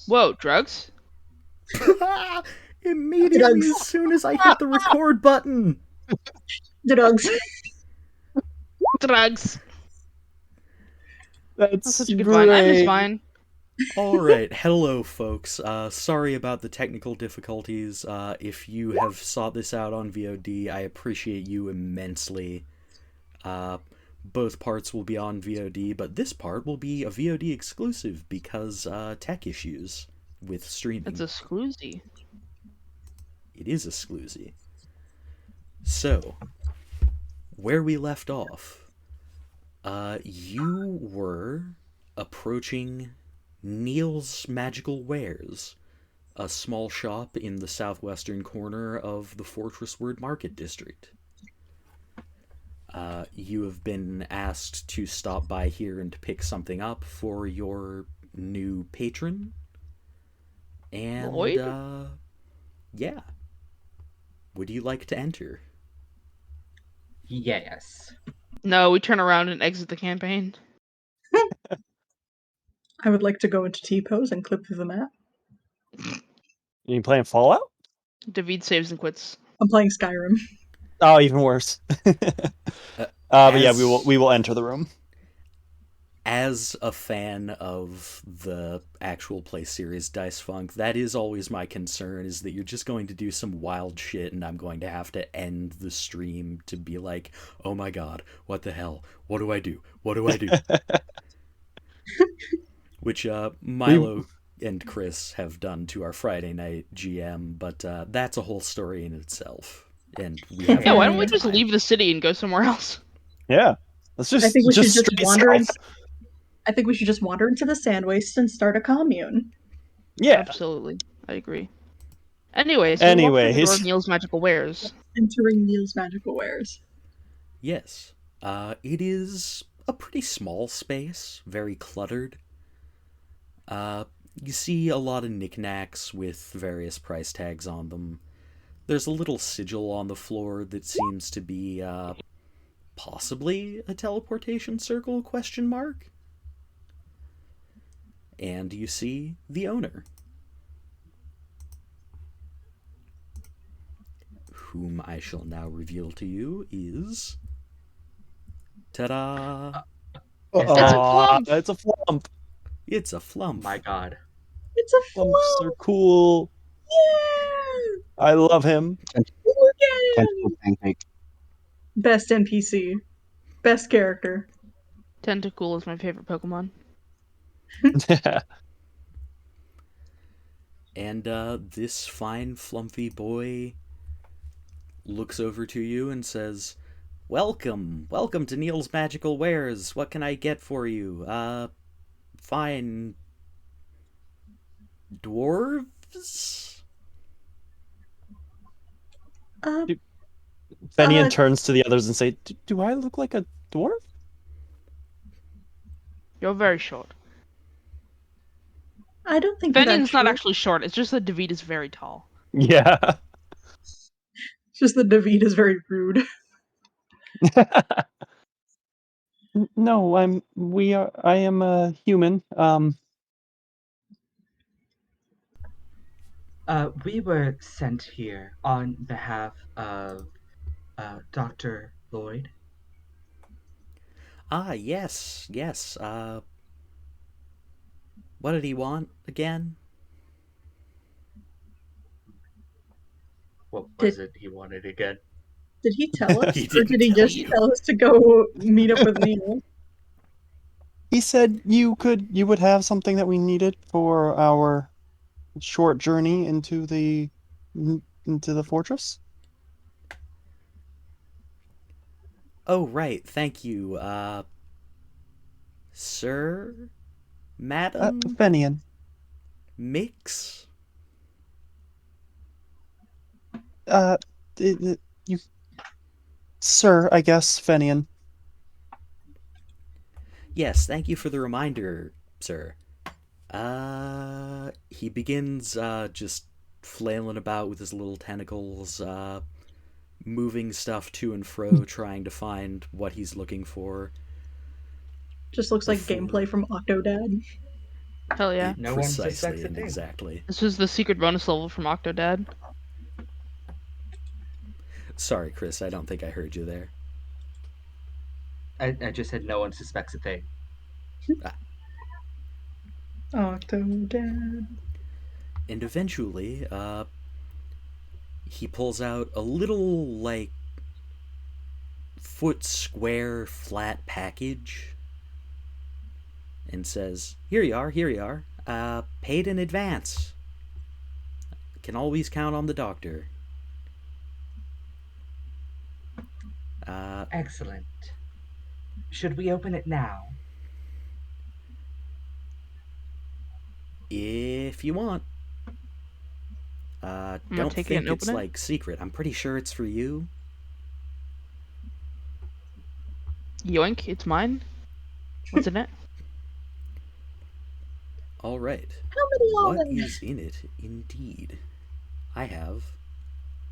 Whoa, drugs? Immediately Drugs. as soon as I hit the record button. Drugs. Drugs. That's That's such a good vine. I miss great. Vine. Alright, hello folks. Sorry about the technical difficulties. If you have sought this out on VOD, I appreciate you immensely. Both parts will be on VOD, but this part will be a VOD exclusive because tech issues with streaming. It's a scloozy. It is a scloozy. So, where we left off, you were approaching Neil's Magical Wares, a small shop in the southwestern corner of the Fortress Word Market District. You have been asked to stop by here and to pick something up for your new patron. And, Lloyd? yeah. Would you like to enter? Yes. No, we turn around and exit the campaign. I would like to go into T-pose and clip through the map. You playing Fallout? David saves and quits. I'm playing Skyrim. Oh, even worse. But yeah, we will enter the room. As a fan of the actual play series Dice Funk, that is always my concern, is that you're just going to do some wild shit and I'm going to have to end the stream to be like, oh my god, what the hell? What do I do? What do I do? Which Miloh and Kris have done to our Friday night GM, but that's a whole story in itself. And we have Yeah, why don't we time. just leave the city and go somewhere else? Yeah, let's just. I think we should just straight wander in. south. I think we should just wander into the sand wastes and start a commune. Yeah. Absolutely. I agree. Anyways, we walk through the door Anyways. of Neil's Magical Wares. Entering Neil's Magical Wares. Yes. It is a pretty small space, very cluttered. You see a lot of knickknacks with various price tags on them. There's a little sigil on the floor that seems to be, possibly a teleportation circle, question mark? And you see the owner, whom I shall now reveal to you is... Ta-da! It's a flump! It's a flump. It's a flump. My god. It's a Flumps flump! are cool. Yeah! I love him. Look at him! Tentacle pancake. Best NPC. Best character. Tentacool is my favorite Pokemon. And this fine, flumpy boy looks over to you and says, welcome to Neil's Magical Wares. What can I get for you? Fine dwarves? Fenian turns to the others and say, "Do I look like a dwarf?" You're very short. I don't think Fenian's not actually... actually short, it's just that David is very tall. Yeah. It's just that David is very rude. No, I am a human. We were sent here on behalf of Dr. Lloyd. Ah, yes. What did he want again? What was it he wanted again? Did he tell us? He Or did didn't he tell just you. tell us to go meet up with Neil? He said you would have something that we needed for our short journey into the fortress. Oh, right, thank you. Sir? Madam? Fenian. Mix? You, sir, I guess, Fenian. Yes, thank you for the reminder, sir. He begins, just flailing about with his little tentacles, moving stuff to and fro, trying to find what he's looking for. Just looks like Before- gameplay from Octodad. Hell yeah. No one Precisely suspects a and thing. exactly. This was the secret bonus level from Octodad. Sorry, Kris, I don't think I heard you there. I just said no one suspects a thing. Octodad. And eventually, he pulls out a little, like, foot square flat package and says, here you are, paid in advance. Can always count on the doctor. Excellent. Should we open it now? If you want. gonna Don't take it think and it's, open it? like, secret. I'm pretty sure it's for you. Yoink, it's mine. What's in it? All right. How many What are there? is in it, indeed? I have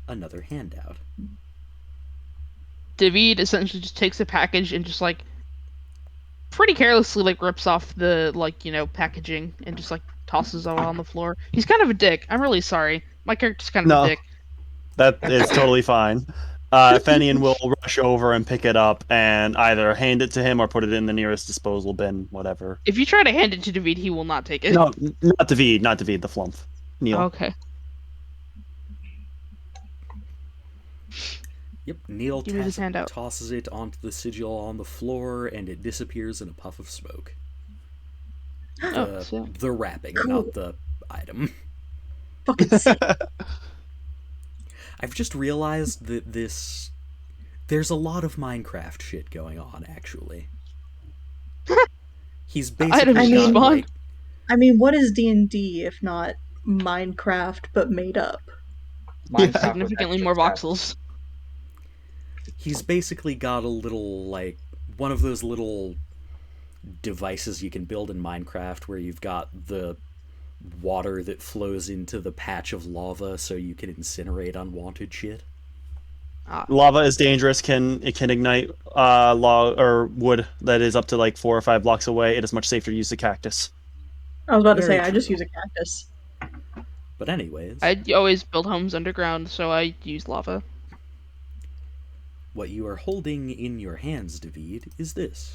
another handout. David essentially just takes a package and just like pretty carelessly like rips off the like, packaging and just like tosses it on the floor. He's kind of a dick. I'm really sorry. My character's kind of No. a dick. That is totally fine. Fenian will rush over and pick it up and either hand it to him or put it in the nearest disposal bin, whatever. If you try to hand it to David, he will not take it. No, not David, the flump. Neil. Okay. Yep, Neil Give me this handout. tosses it onto the sigil on the floor, and it disappears in a puff of smoke. Oh, so. The wrapping, not the item. Fucking sick. I've just realized that there's a lot of Minecraft shit going on, actually. He's basically Items got, respawn. like, I mean, what is D&D if not Minecraft but made up? Minecraft with Significantly extra more steps. voxels. he's basically got a little, like, one of those little devices you can build in Minecraft where you've got the water that flows into the patch of lava so you can incinerate unwanted shit. Lava is dangerous. It can ignite wood that is up to like 4 or 5 blocks away. It is much safer to use a cactus. I was about to Very say, I just true. use a cactus. But anyways, I always build homes underground, so I use lava. what you are holding in your hands, David, is this.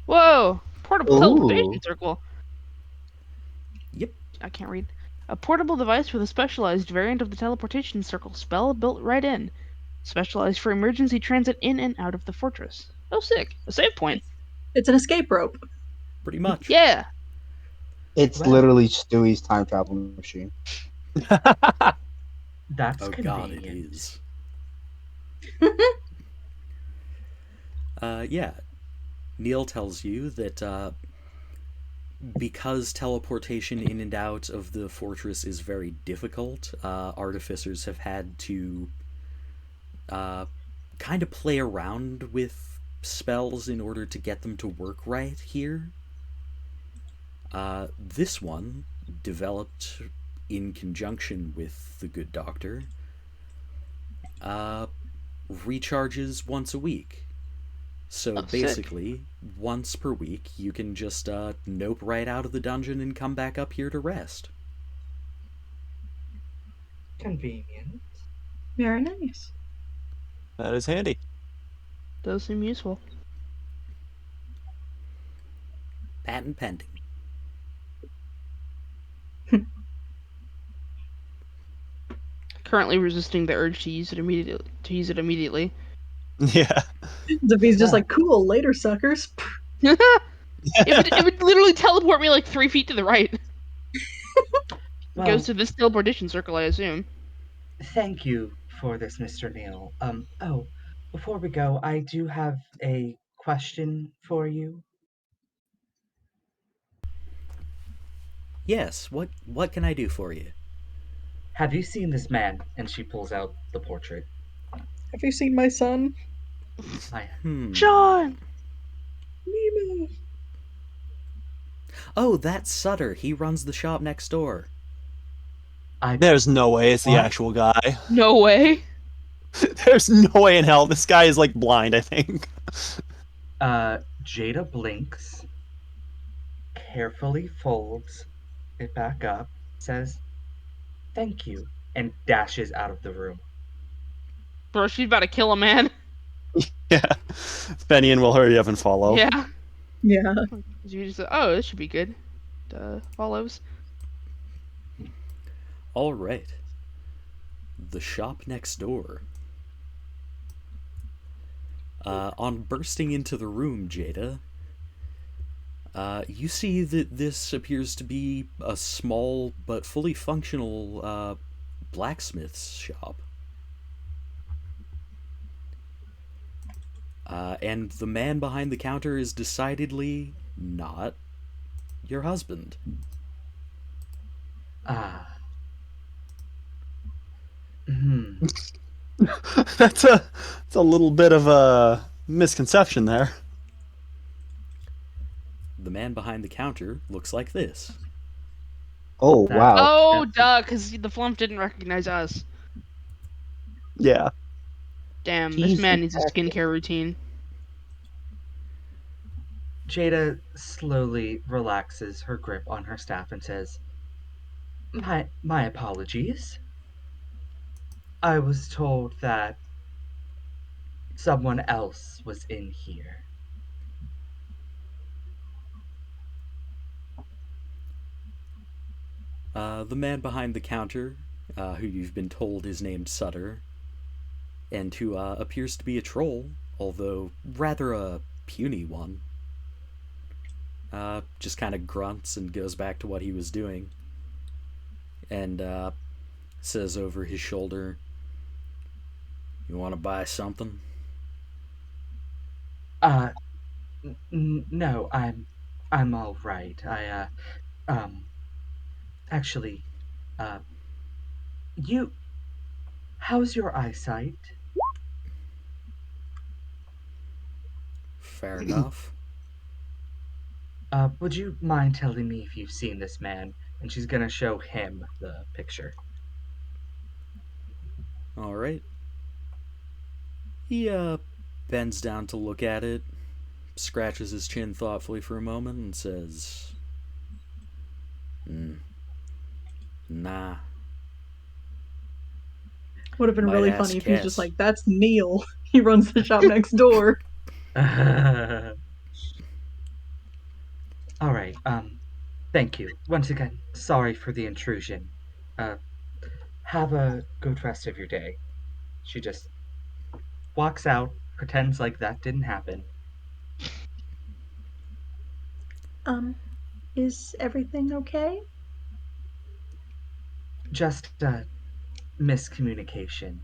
Whoa! Portable Ooh. teleportation circle. Yep. I can't read. A portable device with a specialized variant of the teleportation circle spell built right in. Specialized for emergency transit in and out of the fortress. Oh, sick. A save point. It's an escape rope. Pretty much. Yeah. It's Well. literally Stewie's time travel machine. That's Oh convenient. god, it is. Yeah. Neil tells you that because teleportation in and out of the fortress is very difficult, artificers have had to kind of play around with spells in order to get them to work right here. This one, developed in conjunction with the good doctor, recharges once a week. So Oh, sick. basically, once per week, you can just nope right out of the dungeon and come back up here to rest. Convenient. Very nice. That is handy. Does seem useful. Patent pending. Currently resisting the urge to use it immediately. Yeah. David's just like, cool, later, suckers. It would literally teleport me like 3 feet to the right. Well, Goes to this teleportation circle, I assume. thank you for this, Mr. Neil. Oh, before we go, I do have a question for you. Yes, what can I do for you? Have you seen this man? And she pulls out the portrait. Have you seen my son? I John! Nemo. Oh, that's Sutter. He runs the shop next door. There's no way it's the What? actual guy. No way. There's no way in hell. This guy is like blind, I think. Djeda blinks. carefully folds it back up, says, "Thank you," and dashes out of the room. Bro, she's about to kill a man. Yeah. Fenian will hurry up and follow. Yeah. Yeah. You just oh, this should be good. Follows. All right. The shop next door. On bursting into the room, Djeda, you see that this appears to be a small but fully functional blacksmith's shop. And the man behind the counter is decidedly not your husband. Ah. Hmm. That's a little bit of a misconception there. The man behind the counter looks like this. Oh, That- wow. Oh, duh, because the flump didn't recognize us. Yeah. Damn, this He's man needs a infected. skincare routine. Djeda slowly relaxes her grip on her staff and says, My apologies. I was told that someone else was in here." The man behind the counter, who you've been told is named Sutter, and who appears to be a troll, although rather a puny one, just kind of grunts and goes back to what he was doing, and says over his shoulder, "You want to buy something?" Uh, no, I'm all right. Um, actually, uh, you, how's your eyesight? Fair enough. Would you mind telling me if you've seen this man? And she's gonna show him the picture. All right. He bends down to look at it, scratches his chin thoughtfully for a moment, and says, "Nah." Would have been Might really ask funny if he's Cass. just like, that's Neil. He runs the shop next door. All right. Thank you once again. Sorry for the intrusion. Uh, have a good rest of your day. She just walks out, pretends like that didn't happen. Is everything okay? Just a miscommunication.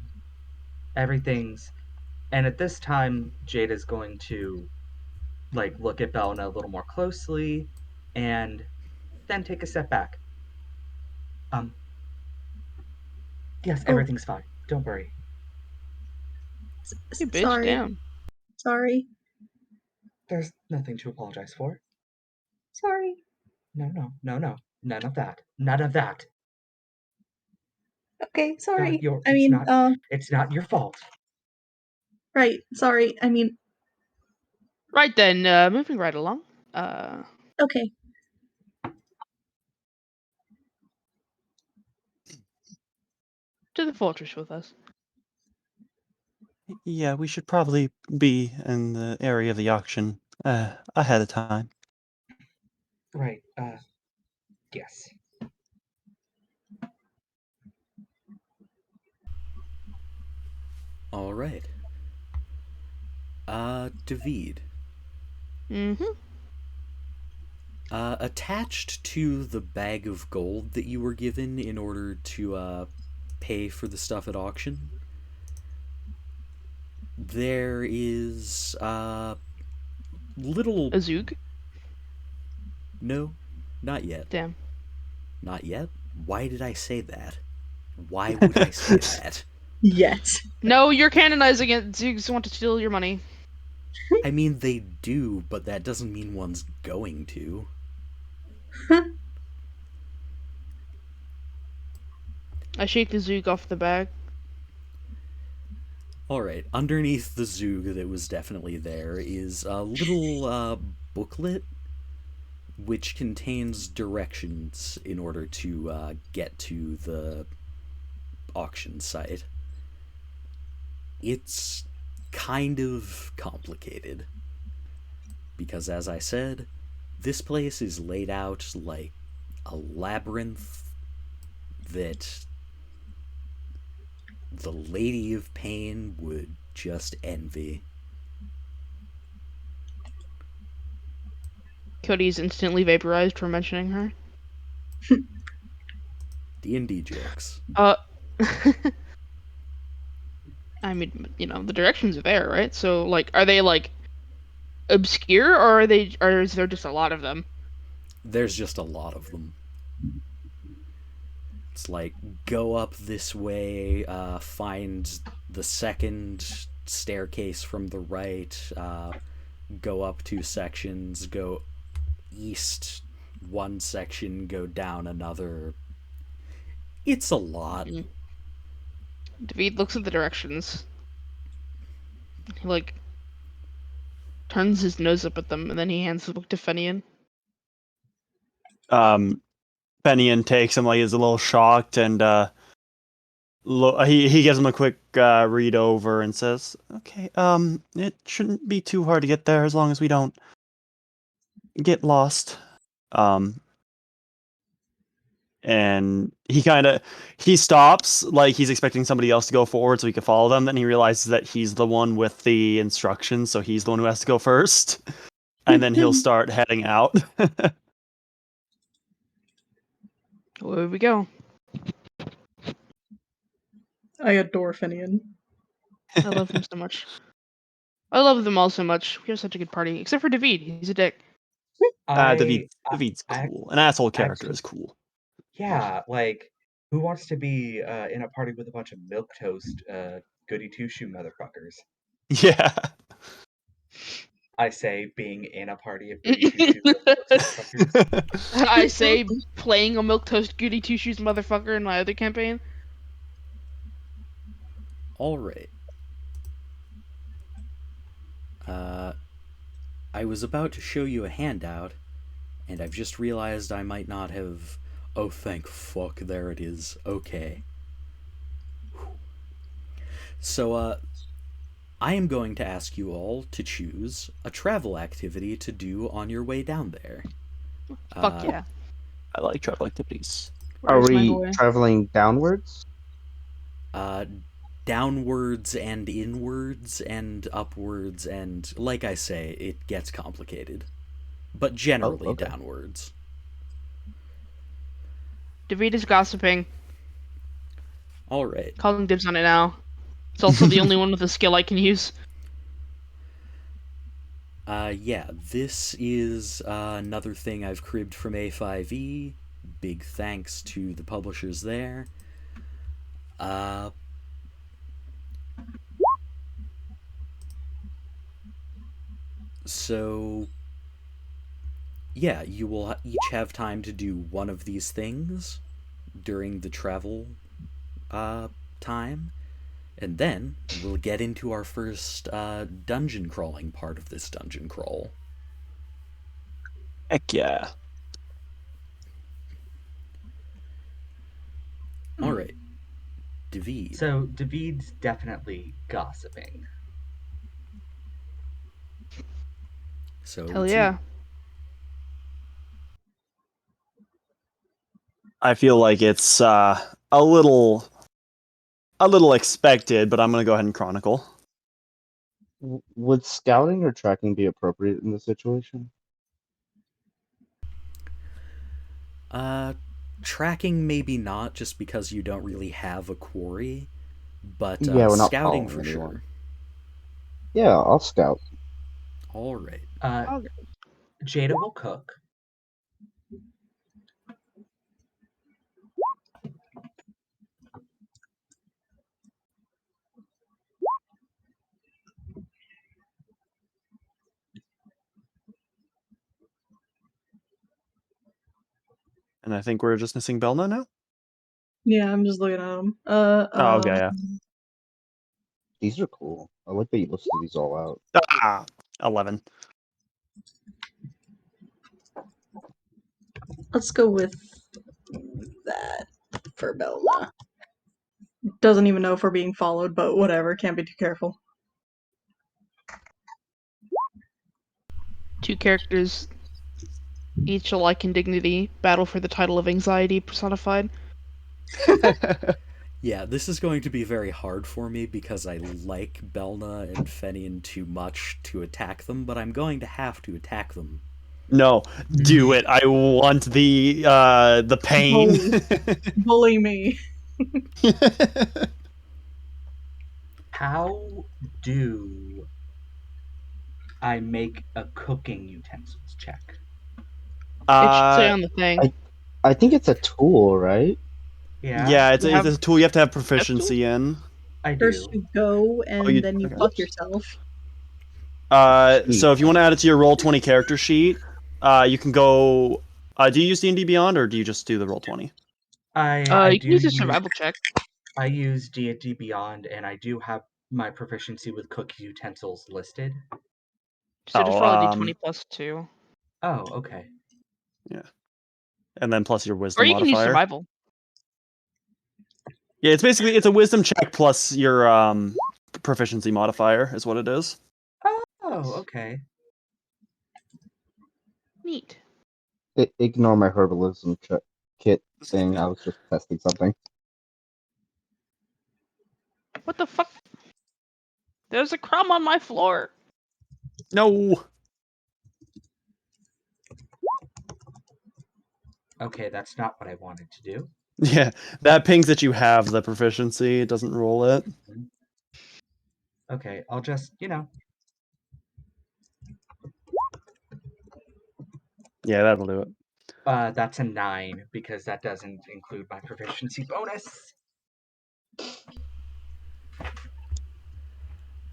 Everything's, and at this time, Jada's going to like look at Bel'na a little more closely, and then take a step back. Um, yes, Oh. everything's fine. Don't worry. Hey, bitch, Sorry. damn. Sorry. There's nothing to apologize for. Sorry. No. None of that. None of that. Okay, sorry. It's not your fault. Right, sorry. Right then, moving right along. Okay. To the fortress with us. Yeah, we should probably be in the area of the auction ahead of time. Right, yes. All right. David. Mm-hmm. Attached to the bag of gold that you were given in order to pay for the stuff at auction, there is little. A Zoog? No, not yet. Damn. Not yet? Why did I say that? Why would I say that? Yet. No, you're canonizing it. Zoogs want to steal your money. I mean, they do, but that doesn't mean one's going to. I shake the Zoog off the bag. Alright, underneath the Zoog that was definitely there is a little booklet which contains directions in order to get to the auction site. It's kind of complicated. Because, as I said, this place is laid out like a labyrinth that the Lady of Pain would just envy. Cody's instantly vaporized for mentioning her. D&D jokes. I mean, the directions are there, right? So, like, are they, like, obscure, or or is there just a lot of them? There's just a lot of them. It's like, go up this way, find the second staircase from the right, go up 2 sections, go east 1 section, go down another. It's a lot. David looks at the directions. He, like, turns his nose up at them, and then he hands the book to Fenian. Fenian takes him, like, he's a little shocked, and he gives him a quick read over and says, "Okay, it shouldn't be too hard to get there as long as we don't get lost." And he stops, like he's expecting somebody else to go forward so he can follow them. Then he realizes that he's the one with the instructions, so he's the one who has to go first. And then he'll start heading out. Where we go? I adore Fenian. I love him so much. I love them all so much. We have such a good party, except for David. He's a dick. David's cool. An asshole character is cool. Yeah, like, who wants to be in a party with a bunch of milquetoast goody two-shoe motherfuckers? Yeah. I say, being in a party of goody two-shoe motherfuckers. I say playing a milquetoast goody two shoes motherfucker in my other campaign. Alright. I was about to show you a handout, and I've just realized I might not have. Oh, thank fuck, there it is. Okay. So, I am going to ask you all to choose a travel activity to do on your way down there. Fuck yeah. I like travel activities. Are Where's my we boy? traveling downwards? Downwards and inwards and upwards, and like I say, it gets complicated. But generally okay. downwards. David is gossiping. Alright. Calling dibs on it now. It's also the only one with a skill I can use. Yeah, this is another thing I've cribbed from A5E. Big thanks to the publishers there. So, yeah, you will each have time to do one of these things during the travel time, and then we'll get into our first dungeon crawling part of this dungeon crawl. Heck yeah. Alright. David. So, David's definitely gossiping. So Hell it's yeah. you. I feel like it's a little expected, but I'm gonna go ahead and chronicle. Would scouting or tracking be appropriate in this situation? Tracking maybe not, just because you don't really have a quarry, but Yeah, we're not scouting following for anyone. sure. Yeah, I'll scout. Alright. Djeda will cook. And I think we're just missing Bel'na now? Yeah, I'm just looking at them. Oh, okay, yeah. These are cool. I like that you listed these all out. 11. Let's go with that for Bel'na. Doesn't even know if we're being followed, but whatever, can't be too careful. Two characters, each alike in dignity, battle for the title of anxiety personified. Yeah, this is going to be very hard for me because I like Bel'na and Fenian too much to attack them, but I'm going to have to attack them. No, do it. I want the pain. Bully me. How do I make a cooking utensils check? It should say on the thing. I think it's a tool, right? Yeah, it's You a have- tool you have to have proficiency in. I First do. you go, and then you okay. fuck yourself. So if you want to add it to your Roll20 character sheet, you can go. Do you use D&D Beyond, or do you just do the Roll20? I You do can use a survival check. I use D&D Beyond, and I do have my proficiency with cooking utensils listed. So just roll a d20 plus 2. Oh, okay. Yeah, and then plus your Or Wisdom you can use modifier. survival. Yeah, it's a Wisdom check plus your proficiency modifier is what it is. Oh, okay. Neat. Ignore my herbalism kit thing. I was just testing something. What the fuck? There's a crumb on my floor. No. Okay, that's not what I wanted to do. Yeah, that pings that you have the proficiency. It doesn't roll it. Okay, I'll just, Yeah, that'll do it. that's a 9 because that doesn't include my proficiency bonus.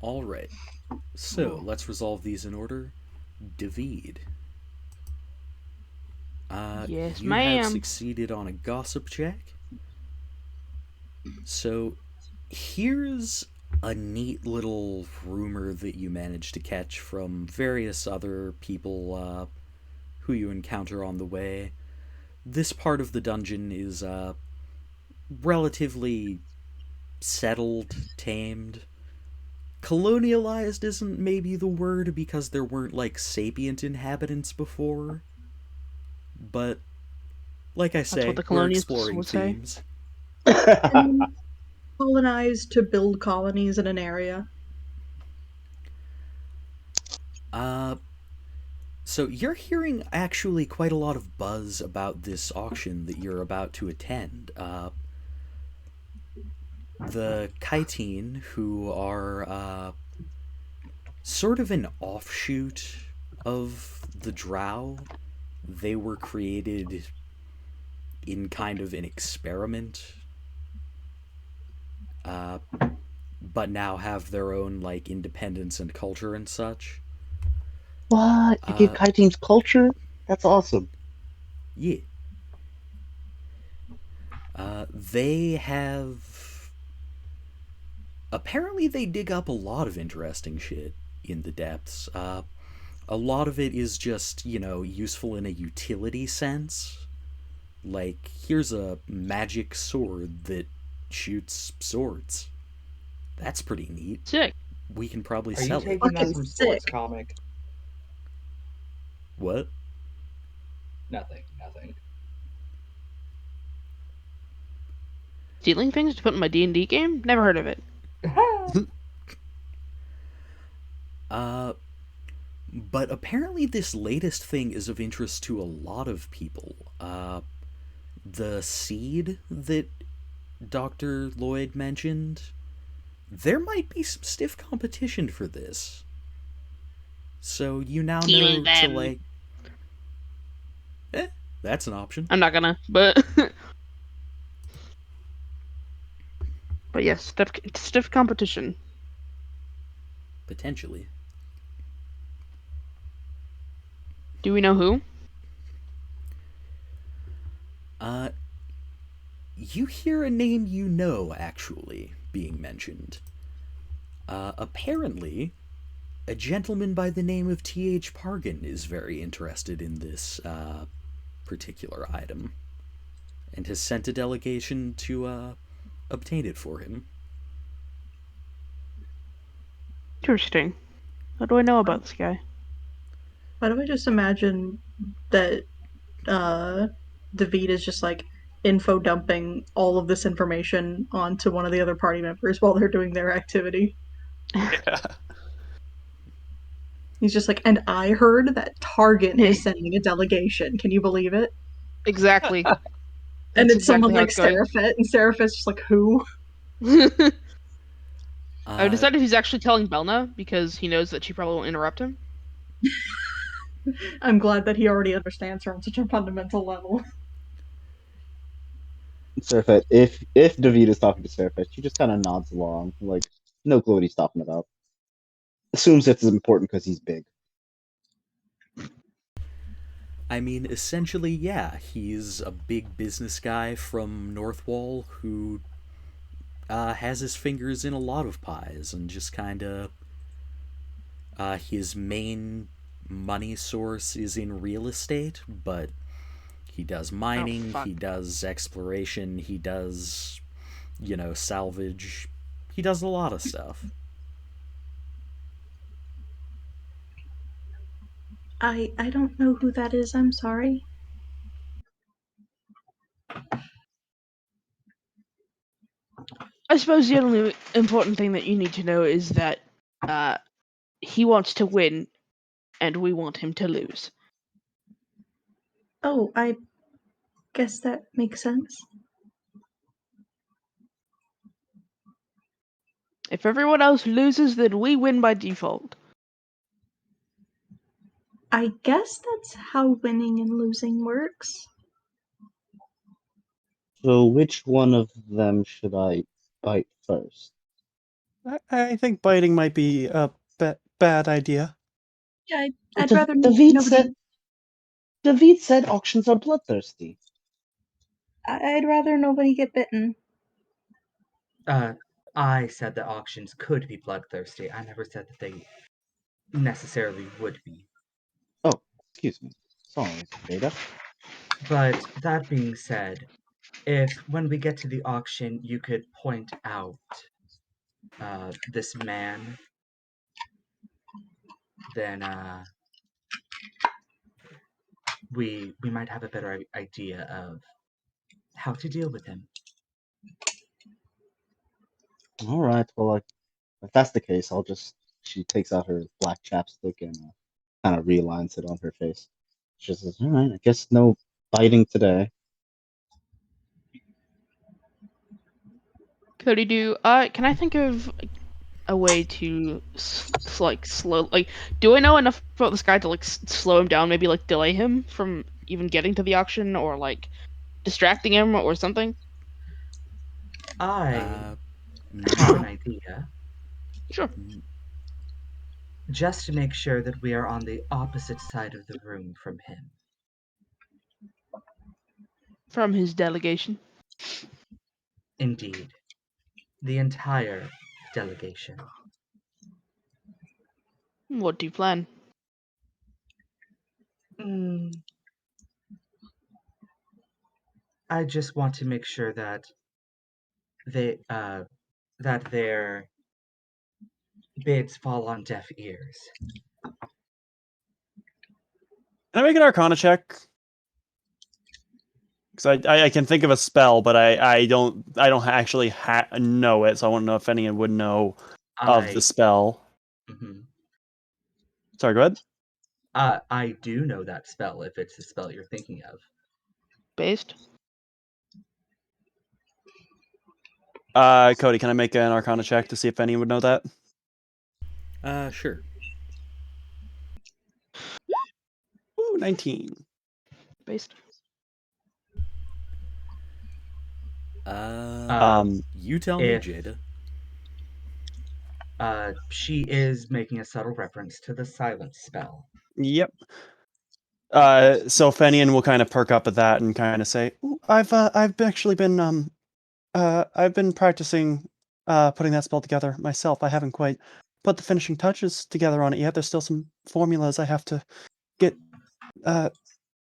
Alright, so let's resolve these in order. David. Yes, you ma'am. have succeeded on a gossip check. So, here's a neat little rumor that you managed to catch from various other people who you encounter on the way. This part of the dungeon is relatively settled, tamed. Colonialized isn't maybe the word because there weren't like sapient inhabitants before. But like I say, what the we're colonists exploring would say. themes. Colonize to build colonies in an area. So you're hearing actually quite a lot of buzz about this auction that you're about to attend. The Kaitine, who are sort of an offshoot of the Drow, they were created in kind of an experiment, but now have their own like independence and culture and such. What? You get Kai Team's culture? That's awesome. Yeah. They have... Apparently they dig up a lot of interesting shit in the depths. A lot of it is just, useful in a utility sense. Like, here's a magic sword that shoots swords. That's pretty neat. Sick. We can probably Are you sell it. taking that Fucking from Sports sick. Comic? What? Nothing. Stealing things to put in my D&D game? Never heard of it. But apparently this latest thing is of interest to a lot of people. The seed that Dr. Lloyd mentioned, there might be some stiff competition for this. So you now Kill know them. to like... that's an option. I'm not gonna, but... But yes, stiff competition. Potentially. Do we know who? You hear a name you know, actually, being mentioned. Apparently, a gentleman by the name of T.H. Pargan is very interested in this particular item, and has sent a delegation to obtain it for him. Interesting. What do I know about this guy? Why do I just imagine that David is just like info dumping all of this information onto one of the other party members while they're doing their activity? Yeah. He's just like, and I heard that Target is sending a delegation. Can you believe it? Exactly. And That's it's someone exactly how like it's going. Ceriphet, and Seriphet's just like, who? I decided he's actually telling Bel'na because he knows that she probably won't interrupt him. I'm glad that he already understands her on such a fundamental level. Ceriphet, if David is talking to Ceriphet, she just kind of nods along, like, no clue what he's talking about. Assumes it's important because he's big. I mean, essentially, yeah, he's a big business guy from Northwall who has his fingers in a lot of pies and just kind of. His main money source is in real estate, but he does mining, fuck. he does exploration, he does, salvage. He does a lot of stuff. I don't know who that is, I'm sorry. I suppose the only important thing that you need to know is that he wants to win, and we want him to lose. Oh, I guess that makes sense. If everyone else loses, then we win by default. I guess that's how winning and losing works. So which one of them should I bite first? I think biting might be a bad idea. Yeah, I'd Da- rather David nobody. David said auctions are bloodthirsty. I'd rather nobody get bitten. I said that auctions could be bloodthirsty. I never said that they necessarily would be. Oh, excuse me. Sorry, Djeda. But that being said, if when we get to the auction you could point out this man, then we might have a better idea of how to deal with him. All right. Well, if that's the case, I'll just. She takes out her black chapstick and kind of realigns it on her face. She says, "All right. I guess no biting today." Cody, can I think of a way to slow, do I know enough about this guy to slow him down, maybe delay him from even getting to the auction, or distracting him or something? I have an No. idea, Sure. just to make sure that we are on the opposite side of the room from him. From his delegation. Indeed, the entire delegation. What do you plan? I just want to make sure that their bids fall on deaf ears. Can I make an Arcana check? Because I can think of a spell, but I don't actually know it, so I want to know if anyone would know of the spell. Mm-hmm. Sorry, go ahead. I do know that spell if it's the spell you're thinking of. Based? Cody, can I make an Arcana check to see if anyone would know that? Sure. Ooh, 19. Based? You tell me, If Djeda. she is making a subtle reference to the silence spell. Yep. So Fenian will kind of perk up at that and kind of say, I've actually been I've been practicing putting that spell together myself. I haven't quite put the finishing touches together on it yet. There's still some formulas I have to get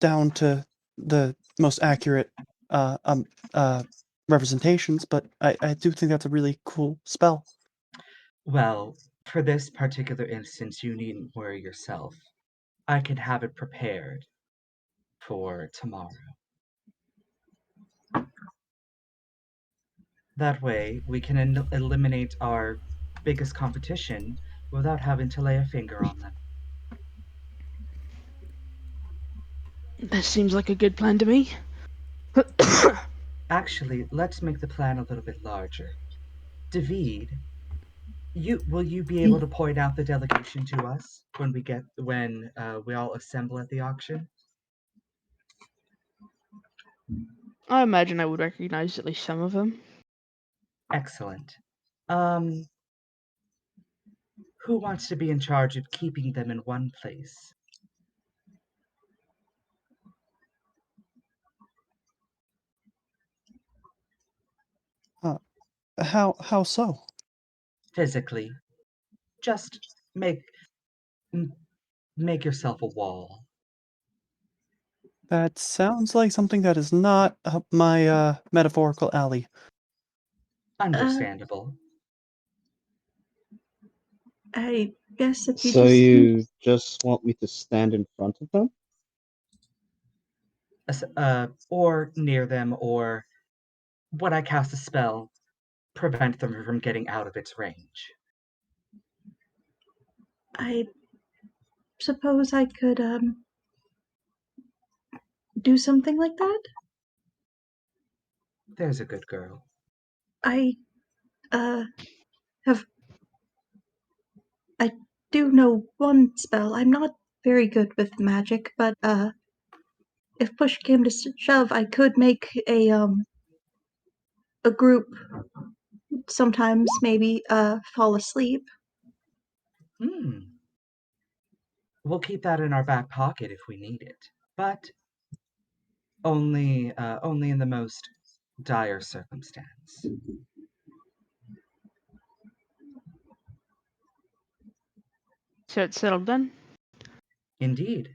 down to the most accurate uh, um, uh, representations, but I do think that's a really cool spell. Well, for this particular instance, you needn't worry yourself. I can have it prepared for tomorrow. That way, we can eliminate our biggest competition without having to lay a finger on them. This seems like a good plan to me. Actually, let's make the plan a little bit larger. David, will you be able to point out the delegation to us when we all assemble at the auction? I imagine I would recognize at least some of them. Excellent. Who wants to be in charge of keeping them in one place? How so? Physically, just make yourself a wall. That sounds like something that is not up my metaphorical alley. Understandable. I guess if you So just you just want me to stand in front of them? Or near them, or when I cast a spell, prevent them from getting out of its range. I suppose I could do something like that. There's a good girl. I do know one spell. I'm not very good with magic, but if push came to shove, I could make a group sometimes maybe fall asleep. We'll keep that in our back pocket if we need it, but only in the most dire circumstance. So it's settled then? Indeed.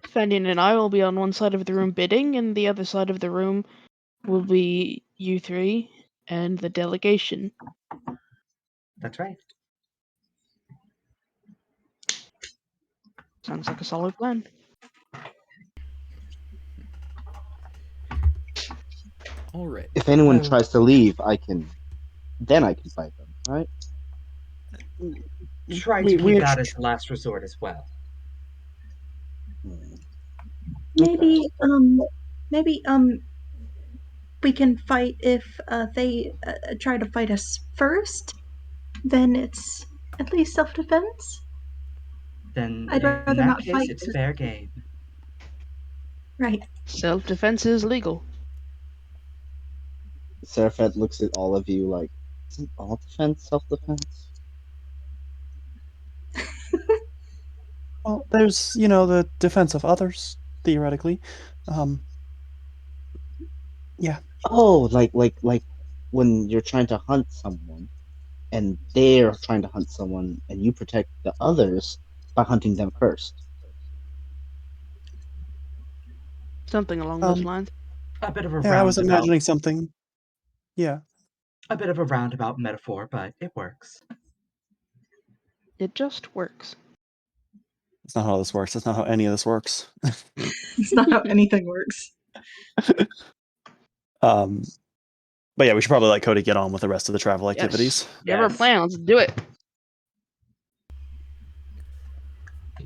Fenian and I will be on one side of the room bidding, and the other side of the room will be you three and the delegation. That's right. Sounds like a solid plan. All right. If anyone Well- tries to leave, I can fight them, right? Try to keep that as the last resort as well. Maybe we can fight if they try to fight us first. Then it's at least self-defense. Then I'd in rather that not case, fight. it's fair game. Right. Self-defense is legal. Ceriphet looks at all of you like, isn't all defense self-defense? Well, there's the defense of others theoretically. Yeah. Oh, like when you're trying to hunt someone, and they're trying to hunt someone, and you protect the others by hunting them first. Something along those lines. A bit of a Yeah, I was roundabout. imagining something. Yeah. A bit of a roundabout metaphor, but it works. It just works. That's not how this works. That's not how any of this works. It's not how anything works. But yeah, we should probably let Cody get on with the rest of the travel activities. Yes. We have our plan. Let's do it.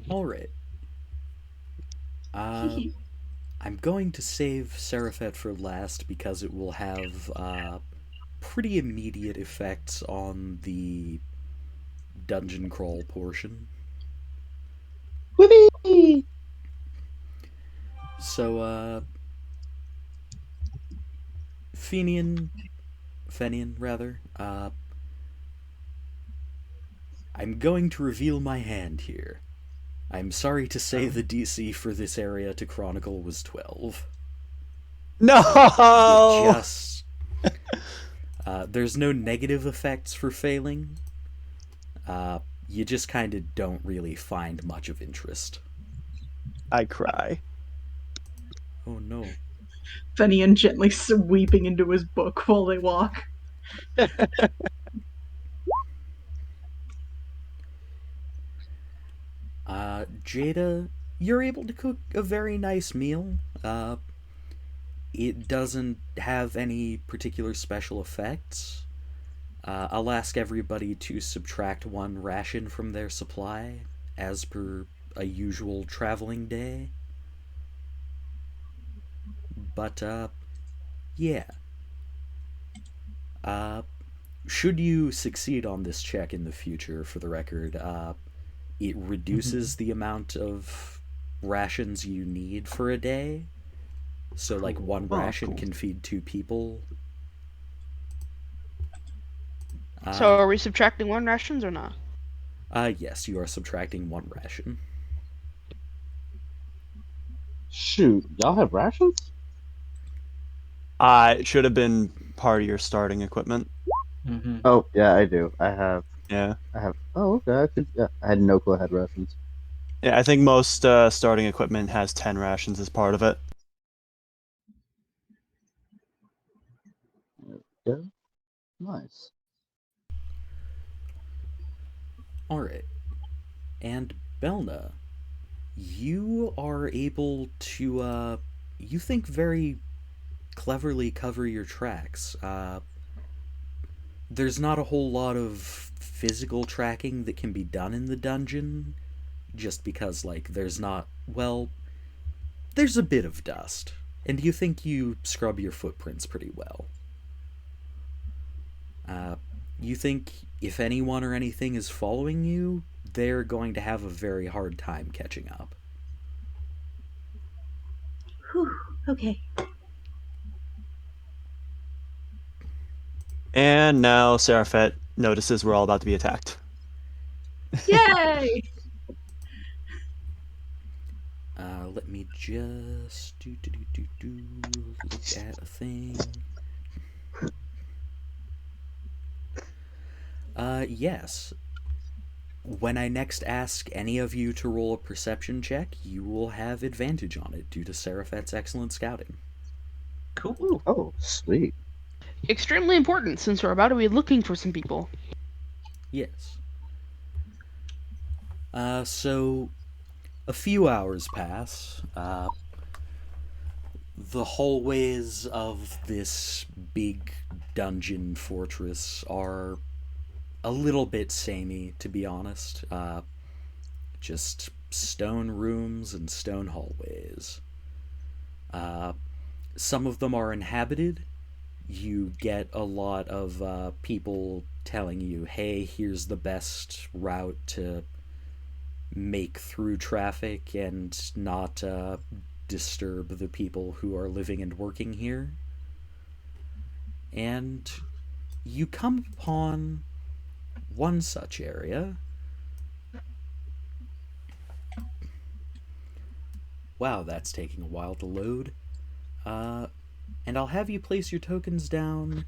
All right. I'm going to save Ceriphet for last because it will have pretty immediate effects on the dungeon crawl portion. Whoopee! So, Fenian, I'm going to reveal my hand here. I'm sorry to say the DC for this area to Chronicle was 12. No! There's no negative effects for failing. You just kind of don't really find much of interest. I cry. Oh no. Fenian gently sweeping into his book while they walk. Djeda, you're able to cook a very nice meal. It doesn't have any particular special effects. I'll ask everybody to subtract 1 ration from their supply, as per a usual traveling day. But, yeah. Should you succeed on this check in the future, for the record, it reduces the amount of rations you need for a day. So, like, 1 ration can feed 2 people. So are we subtracting 1 rations or not? Yes, you are subtracting 1 ration. Shoot, y'all have rations? It should have been part of your starting equipment. Mm-hmm. Oh yeah, I do. I have. Yeah. Oh okay. I had no clue I had rations. Yeah, I think most starting equipment has 10 rations as part of it. Yeah. Nice. Alright. And Bel'na, you are able to, you think very cleverly cover your tracks. There's not a whole lot of physical tracking that can be done in the dungeon, just because, like, there's not, well, there's a bit of dust. And you think you scrub your footprints pretty well. You think if anyone or anything is following you, they're going to have a very hard time catching up. Whew, okay. And now Ceriphet notices we're all about to be attacked. Yay! Let me just look at a thing. Yes. When I next ask any of you to roll a perception check, you will have advantage on it due to Seraphet's excellent scouting. Cool. Oh, sweet. Extremely important since we're about to be looking for some people. Yes. So a few hours pass. The hallways of this big dungeon fortress are a little bit samey, to be honest. Just stone rooms and stone hallways. Some of them are inhabited. You get a lot of people telling you, hey, here's the best route to make through traffic and not disturb the people who are living and working here. And you come upon one such area. Wow, that's taking a while to load. And I'll have you place your tokens down.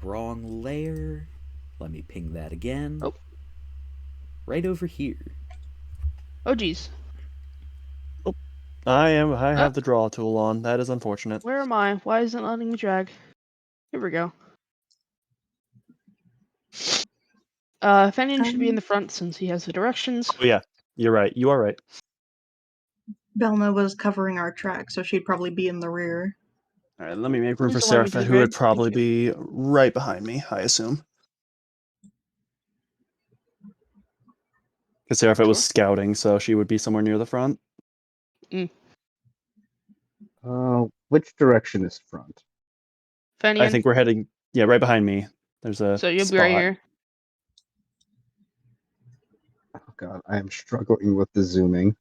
Wrong layer. Let me ping that again. Oh. Right over here. Oh geez. I have the draw tool on. That is unfortunate. Where am I? Why isn't it letting me drag? Here we go. Fenian should be in the front since he has the directions. Oh yeah, you're right. You are right. Bel'na was covering our track, so she'd probably be in the rear. All right, let me make room for Please allow me to Ceriphet, who would drag. probably be right behind me, I assume. Because Ceriphet was scouting, so she would be somewhere near the front. Which direction is front? Fenian. I think we're heading, right behind me. There's a So you'll spot. be right here. Oh god, I am struggling with the zooming.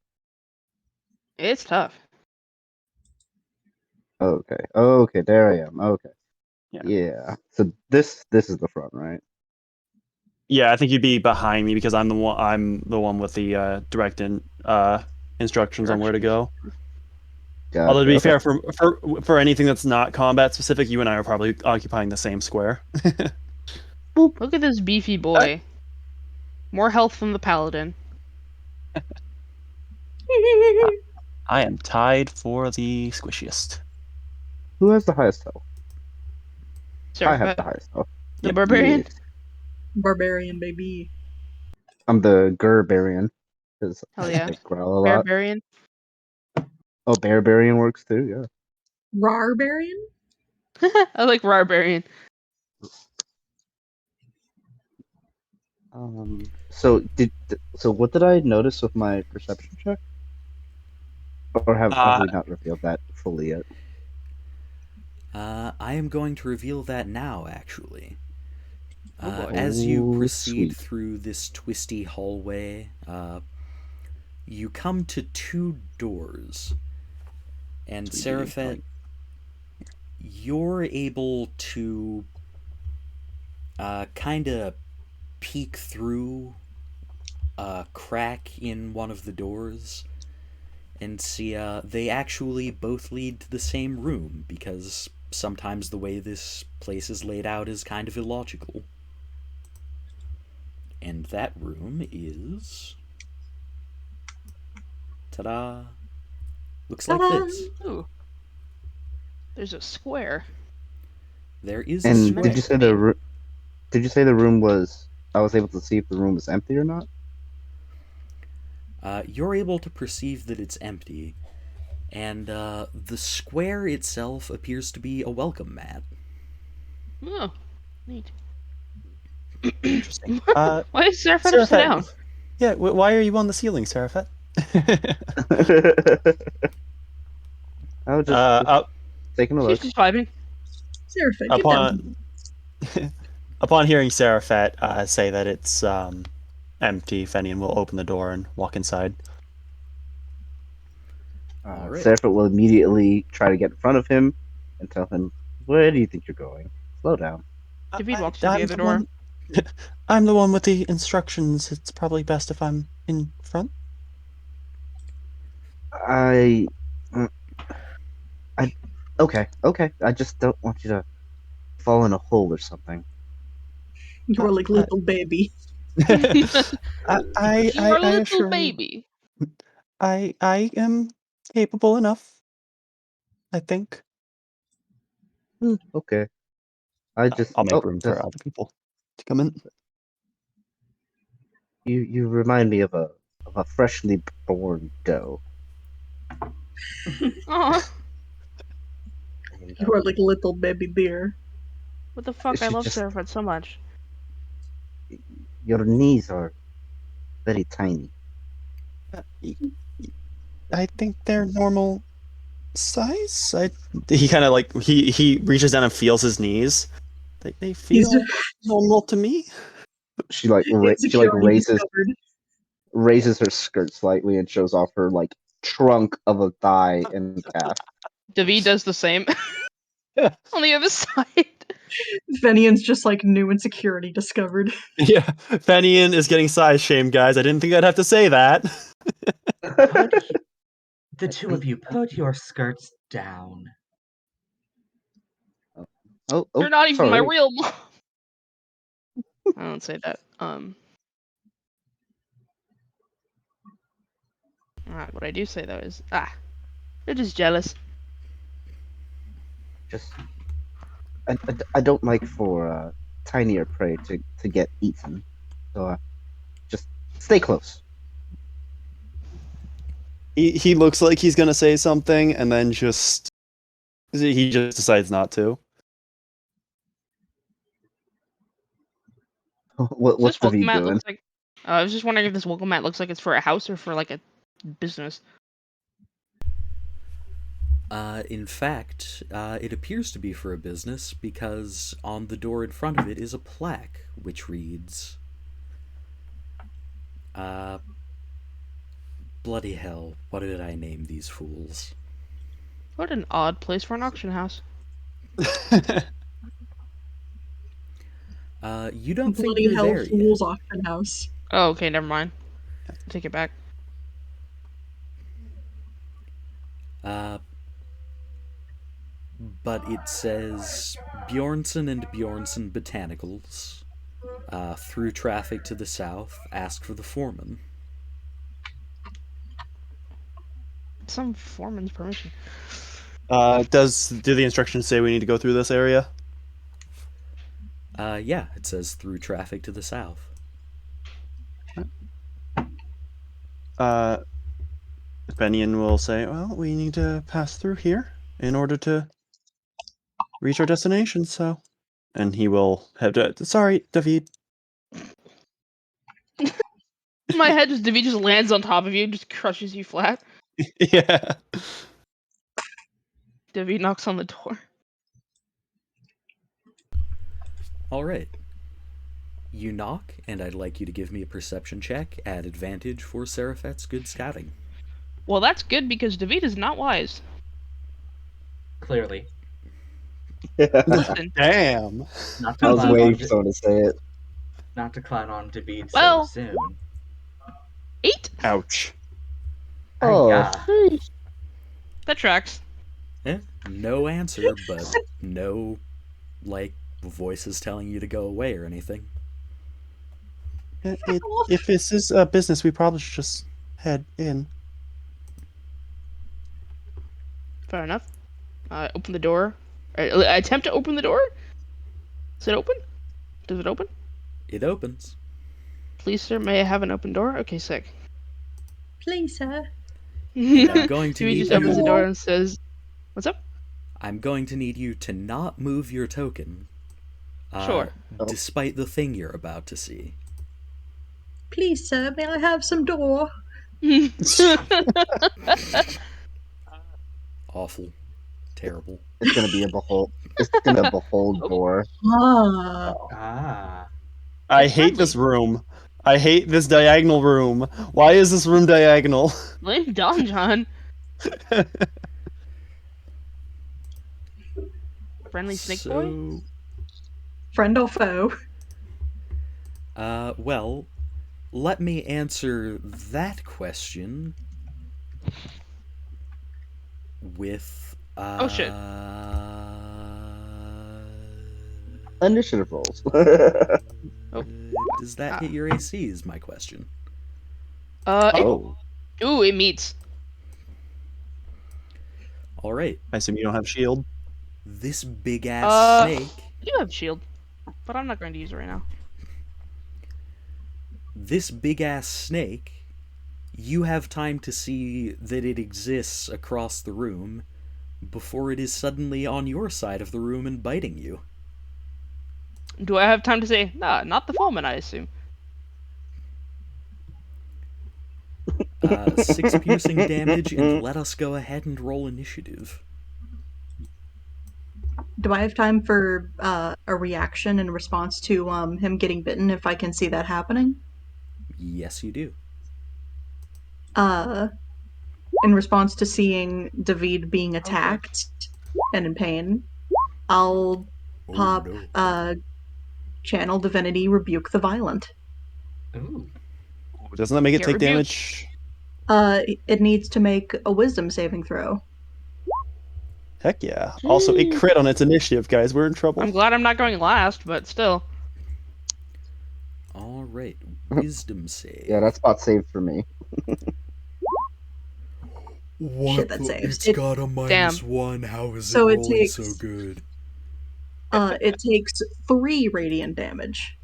It's tough. Okay, there I am. Okay. Yeah. Yeah. So this is the front, right? Yeah, I think you'd be behind me because I'm the one with the direct instructions on where to go. Gotcha. Although to be Okay. fair, for anything that's not combat specific, you and I are probably occupying the same square. Look at this beefy boy. More health from the paladin. I am tied for the squishiest. Who has the highest health? I have the Ceriphet, highest health. the Yep. barbarian. Yes. Barbarian, baby. I'm the Gerbarian because Hell yeah. I growl a lot. Barbarian. Oh, Bearbarian works too. Yeah. Rarbarian? I like barbarian. So what did I notice with my perception check? Or have we not revealed that fully yet? I am going to reveal that now, actually. Oh boy. As you Oh, proceed sweet. through this twisty hallway, you come to two doors. And Ceriphet, you're able to kind of peek through a crack in one of the doors and see they actually both lead to the same room, because sometimes the way this place is laid out is kind of illogical. And that room is... ta-da! Looks like Ta-da! this. Ooh. There's a square. There is a And square. did you say the room was? I was able to see if the room was empty or not. You're able to perceive that it's empty, and the square itself appears to be a welcome mat. Oh, neat. Interesting. Why is Ceriphet upside down? Yeah, why are you on the ceiling, Ceriphet? I was just taking a She's look. just vibing. Ceriphet, get down. Upon hearing Ceriphet say that it's empty, Fenian will open the door and walk inside. All right. Ceriphet will immediately try to get in front of him and tell him, "Where do you think you're going? Slow down." David walks through the other door. I'm the one with the instructions. It's probably best if I'm in front. Okay. I just don't want you to fall in a hole or something. You are like little baby. I You're a little assure you, baby. I am capable enough, I think. Okay. I'll make room for other people to come in. You remind me of a freshly born doe. Aw, And, You are like little baby bear. what the fuck? I should love just- Ceriphet so much. Your knees are very tiny. I think they're normal size. He kind of like he reaches down and feels his knees. They feel normal to me. She like raises her skirt slightly and shows off her like trunk of a thigh and calf. David does the same. On the other side. Fenian's just like new insecurity discovered. Yeah, Fenian is getting size shamed, guys. I didn't think I'd have to say that. The two of you, put your skirts down. Oh, You're not even my sorry. real mom. I don't say that. What I do say though is, they're just jealous. Just I don't like for tinier prey to get eaten. So just stay close. He looks like he's gonna say something, and then he just decides not to. What's This the welcome V mat doing? looks like. I was just wondering if this welcome mat looks like it's for a house or for like a business. In fact, it appears to be for a business, because on the door in front of it is a plaque which reads, bloody hell, what did I name these fools? What an odd place for an auction house. You don't think Bloody you're hell there fool's yet. auction house. Oh, okay, never mind. Take it back. But it says Bjornson and Bjornson Botanicals. Through traffic to the south, ask for the foreman. some foreman's permission. Do the instructions say we need to go through this area? Yeah, it says through traffic to the south. Fenian will say, well, we need to pass through here in order to reach our destination, so... And he will have to... Sorry, David. My head David just lands on top of you, just crushes you flat. Yeah. David knocks on the door. All right. You knock, and I'd like you to give me a perception check at advantage for Ceriphet's good scouting. Well, that's good because David is not wise. Clearly. Listen, Damn. Not to I was clown waiting on for someone to say it. not to clown on David Well- so soon. 8. Ouch. Oh, Yeah. That tracks. No answer, but no, like, voices telling you to go away or anything. If this is a business, we probably should just head in. Fair enough. I open the door. I attempt to open the door. Is it open? Does it open? It opens. Please, sir, may I have an open door? Okay, sick. Please, sir. And I'm going to David need just opens the you. door and says, "What's up?" I'm going to need you to not move your token. Sure. Despite the thing you're about to see. Please, sir, may I have some door? Awful. Terrible. it's gonna be a behold. It's gonna be a behold door. Ah. Ah. I It's hate this friendly. room. I hate this diagonal room. Why is this room diagonal? Blame Don John. Friendly snake boy. Friend or foe? Well, let me answer that question with, Oh, shit. Initiative rolls. Does that hit your AC is my question. Oh, It meets. All right. I assume you don't have shield. This big-ass snake... I do have shield, but I'm not going to use it right now. This big-ass snake, you have time to see that it exists across the room before it is suddenly on your side of the room and biting you. Do I have time to say, nah, not the foreman, I assume? 6 piercing damage, and let us go ahead and roll initiative. Do I have time for a reaction in response to him getting bitten if I can see that happening? Yes, you do. In response to seeing David being attacked and in pain, I'll pop no. Channel Divinity Rebuke the Violent. Ooh. Doesn't that make it Get take rebuked. damage? It needs to make a wisdom saving throw. Heck yeah. Also, it crit on its initiative, guys. We're in trouble. I'm glad I'm not going last, but still. All right, wisdom save. yeah, that spot saved for me. What? Shit, that saves. It's It- got a -1. How is So it it rolling takes- so good? It takes 3 radiant damage.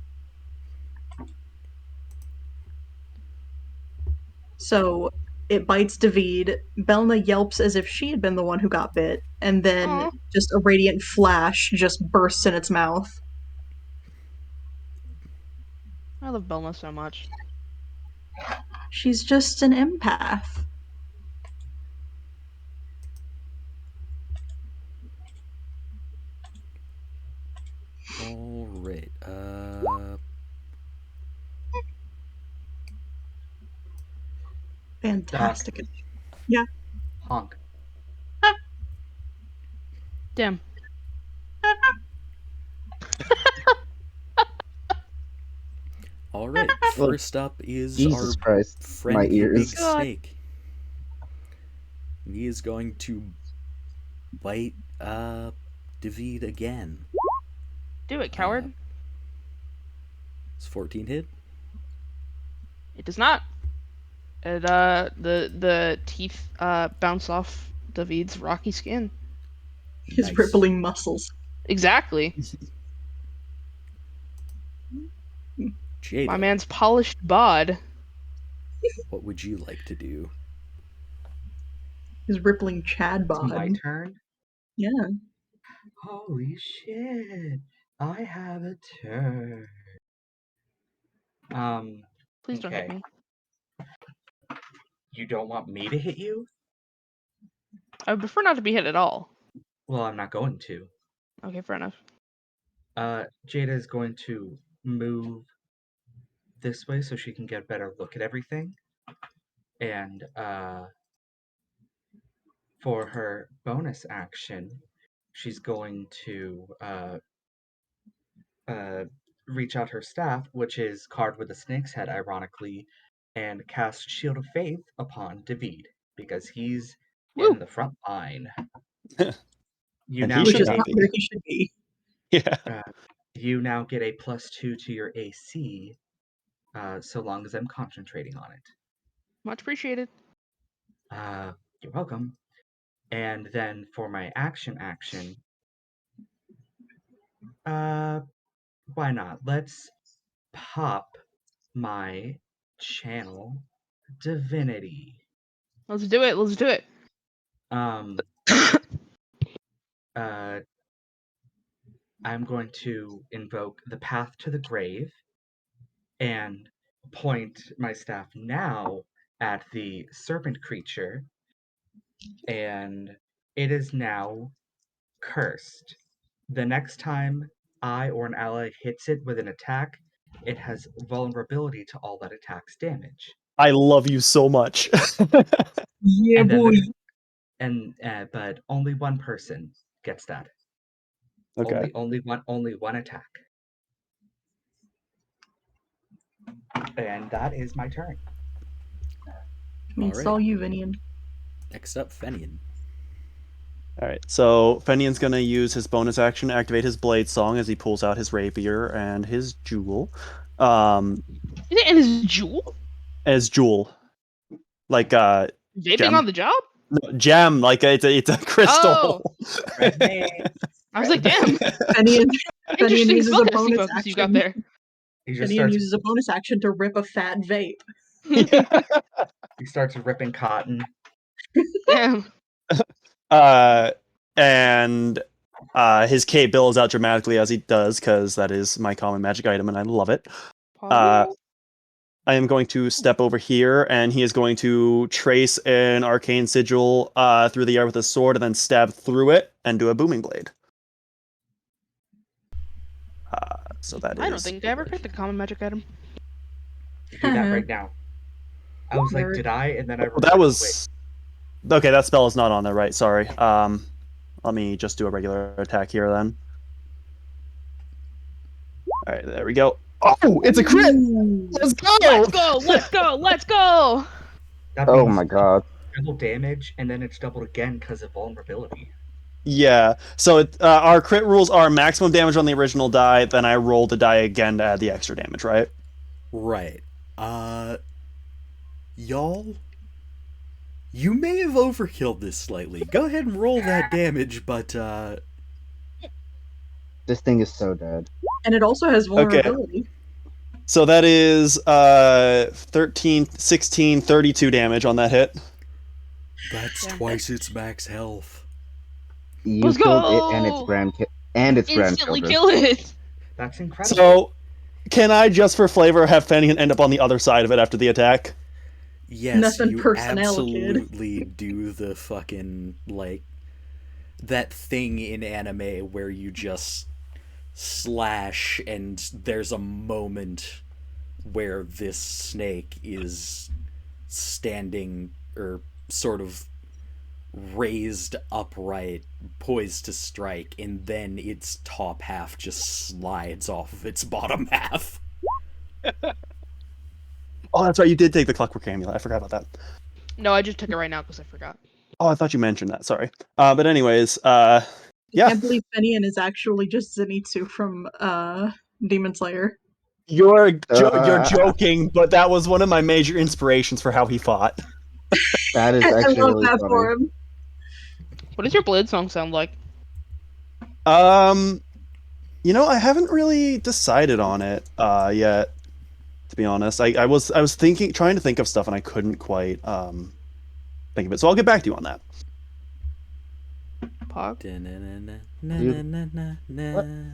So it bites David. Bel'na yelps as if she had been the one who got bit, and then Aw. just a radiant flash just bursts in its mouth. I love Bel'na so much. She's just an empath. All right. Fantastic. Honk. Damn. All right. First up is Jesus our Christ, my friendly ears. big snake. And he is going to bite David again. Do it, coward. It's 14 hit. It does not. And the teeth bounce off David's rocky skin. His Nice. rippling muscles. Exactly. Djeda, My man's polished bod. what would you like to do? His rippling Chad It's bod. my turn. Yeah. Holy shit! I have a turn. Please don't hit Okay. me. You don't want me to hit you? I would prefer not to be hit at all. Well, I'm not going to. Okay, fair enough. Djeda is going to move this way so she can get a better look at everything. And for her bonus action, she's going to reach out her staff, which is carved with a snake's head, ironically, and cast Shield of Faith upon David because he's Woo! in the front line. You And now he Which should is get not not be. where he should be. Yeah. you now get a +2 to your AC, so long as I'm concentrating on it. Much appreciated. You're welcome. And then for my action, why not? Let's pop my channel divinity. Let's do it. Let's do it. Um, I'm going to invoke the Path to the Grave and point my staff now at the serpent creature, and it is now cursed. The next time I or an ally hits it with an attack, it has vulnerability to all that attack's damage. I love you so much. Yeah, And then boy. but only one person gets that. Okay. Only one attack. And that is my turn. I mean, it's Alright. all you, Vinian. Next up, Fenian. All right. So Fenian's gonna use his bonus action to activate his blade song as he pulls out his rapier and his jewel. Is it in his jewel? As jewel, like Vaping Gem? on the job? no, gem, like it's a crystal. I was like, damn. Fenian Interesting uses a spellcasting bonus focus you got action. there. He just Fenian starts uses a bonus action to rip a fat vape. he starts ripping cotton. Damn. And his cape billows out dramatically as he does, because that is my common magic item, and I love it. I am going to step over here, and he is going to trace an arcane sigil through the air with his sword, and then stab through it and do a booming blade. So that I is. don't think I ever picked a common magic item. Do that right now. I was like, Nerd. did I? And then I Well, remembered, that wait, was okay. That spell is not on there, right? Sorry. Let me just do a regular attack here then. All right, there we go. Oh, it's a crit! Let's go! Let's go! Let's go! Let's go! that Oh means my god. double damage, and then it's doubled again because of vulnerability. Yeah. So our crit rules are maximum damage on the original die, then I roll the die again to add the extra damage, right? Right. Y'all, you may have overkilled this slightly. Go ahead and roll that damage, but This thing is so dead. And it also has vulnerability. So that is 13, 16, 32 damage on that hit. that's Damn. twice its max health. You Let's killed go! it and its Instantly grandchildren. kill it! That's incredible. So, can I, just for flavor, have Fenian end up on the other side of it after the attack? Yes, Nothing you personnel, kid. absolutely do the fucking, like, that thing in anime where you just slash and there's a moment where this snake is standing or sort of raised upright, poised to strike, and then its top half just slides off of its bottom half. Oh, that's right, you did take the Clockwork Amulet. I forgot about that. No, I just took it right now because I forgot. Oh, I thought you mentioned that. Sorry. But anyways, I yeah. can't believe Fenian is actually just Zenitsu from Demon Slayer. You're joking, but that was one of my major inspirations for how he fought. That is I actually love really that funny. for him. What does your Blade song sound like? I haven't really decided on it yet. To be honest, I was trying to think of stuff, and I couldn't quite think of it. So I'll get back to you on that. Pog?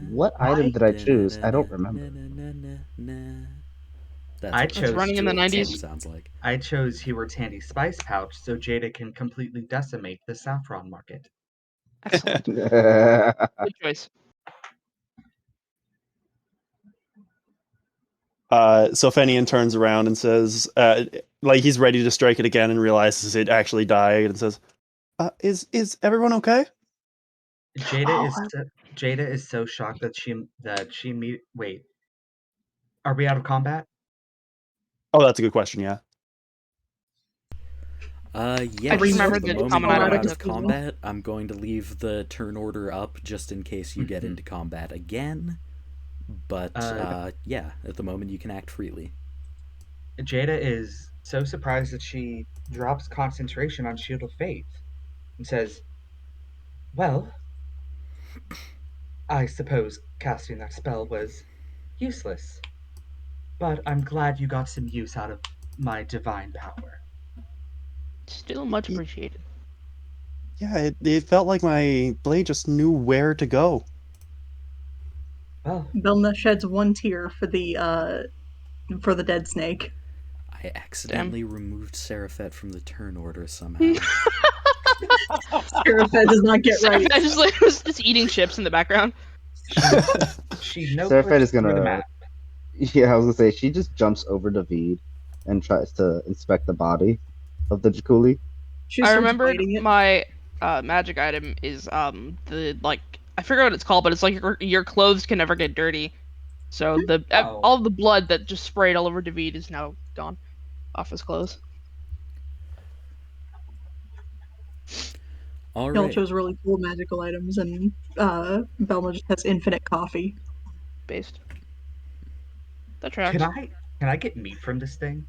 What item did I choose? I don't remember. That's I what chose running in the Jewel 90s. sounds like. I chose Heward Tandy Spice Pouch so Djeda can completely decimate the saffron market. Excellent. Good choice. So Fenian turns around and says, like he's ready to strike it again, and realizes it actually died, and says, "Is everyone okay?" Djeda is so shocked that wait. Are we out of combat? Oh, that's a good question. Yeah. Yes, remember the that moment common we're item out is of diffusal. combat, I'm going to leave the turn order up just in case you get into combat again. But, yeah, at the moment you can act freely. Djeda is so surprised that she drops concentration on Shield of Faith and says, "Well, I suppose casting that spell was useless, but I'm glad you got some use out of my divine power." Still much appreciated. Yeah, it felt like my blade just knew where to go. Well, Bel'na sheds one tear for the dead snake. I accidentally removed Ceriphet from the turn order somehow. Ceriphet does not get right. I was just eating chips in the background. she no Ceriphet clicks is through the gonna. map. Yeah, I was gonna say she just jumps over David and tries to inspect the body of the Jakuli. She I starts remembered biting it. my magic item is the I forget what it's called, but it's like your clothes can never get dirty. So all the blood that just sprayed all over David is now gone off his clothes. All He all right. chose really cool magical items, and Bel'na just has infinite coffee. Based. That tracks. Can I get meat from this thing?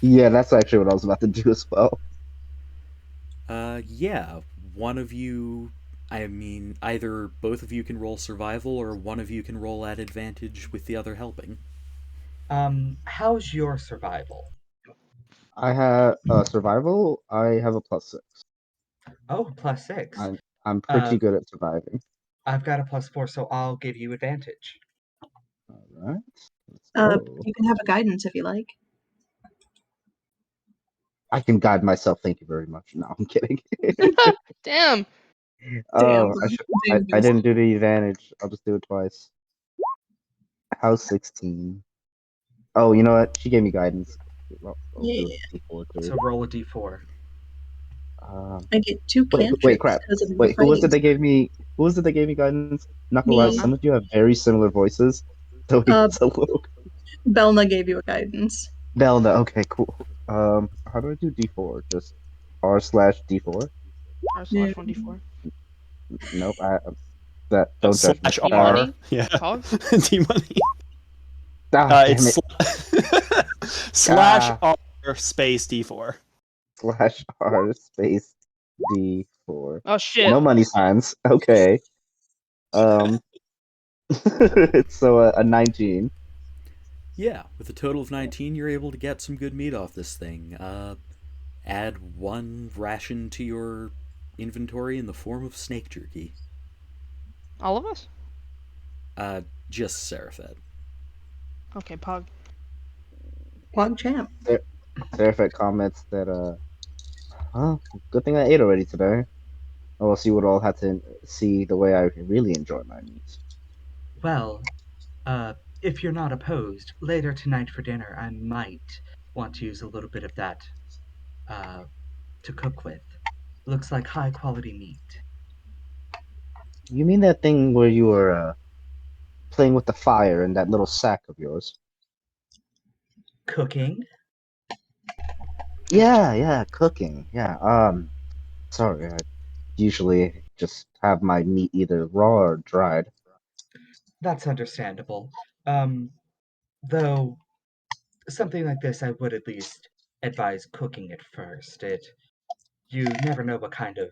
Yeah, that's actually what I was about to do as well. Yeah, one of you, I mean, either both of you can roll survival, or one of you can roll at advantage with the other helping. How's your survival? I have survival. I have a +6. Oh, +6. I'm pretty good at surviving. I've got a +4, so I'll give you advantage. All right. Let's go. You can have a guidance if you like. I can guide myself. Thank you very much. No, I'm kidding. Damn. Oh, I Bingus. didn't do the advantage. I'll just do it twice. How's 16? Oh, you know what? She gave me guidance. I'll do a D4 too. So roll a d4. I get 2 cantrips Wait, crap. because of your Wait, who was it fighting. they gave me? Who was it they gave me guidance? Not gonna lie, Me. some of you have very similar voices. So it's a little. Bel'na gave you a guidance. Bel'na, okay, cool. How do I do D4? Just R/D4? R/1d4. Nope. Don't judge me. /R. money? Yeah. Pog? D-money. Damn It's Ah. /R space D4. /R space D4. Oh shit. No money signs. Okay. So a 19. Yeah, with a total of 19, you're able to get some good meat off this thing. Add 1 ration to your inventory in the form of snake jerky. All of us? Just Ceriphet. Okay, Pog. Pog champ. Ceriphet comments that good thing I ate already today. We'll see what I'll have to see the way I really enjoy my meat. Well, if you're not opposed, later tonight for dinner, I might want to use a little bit of that to cook with. Looks like high quality meat. You mean that thing where you were playing with the fire in that little sack of yours? Cooking? Yeah, cooking. Yeah. Sorry, I usually just have my meat either raw or dried. That's understandable. Though something like this, I would at least advise cooking it first. You never know what kind of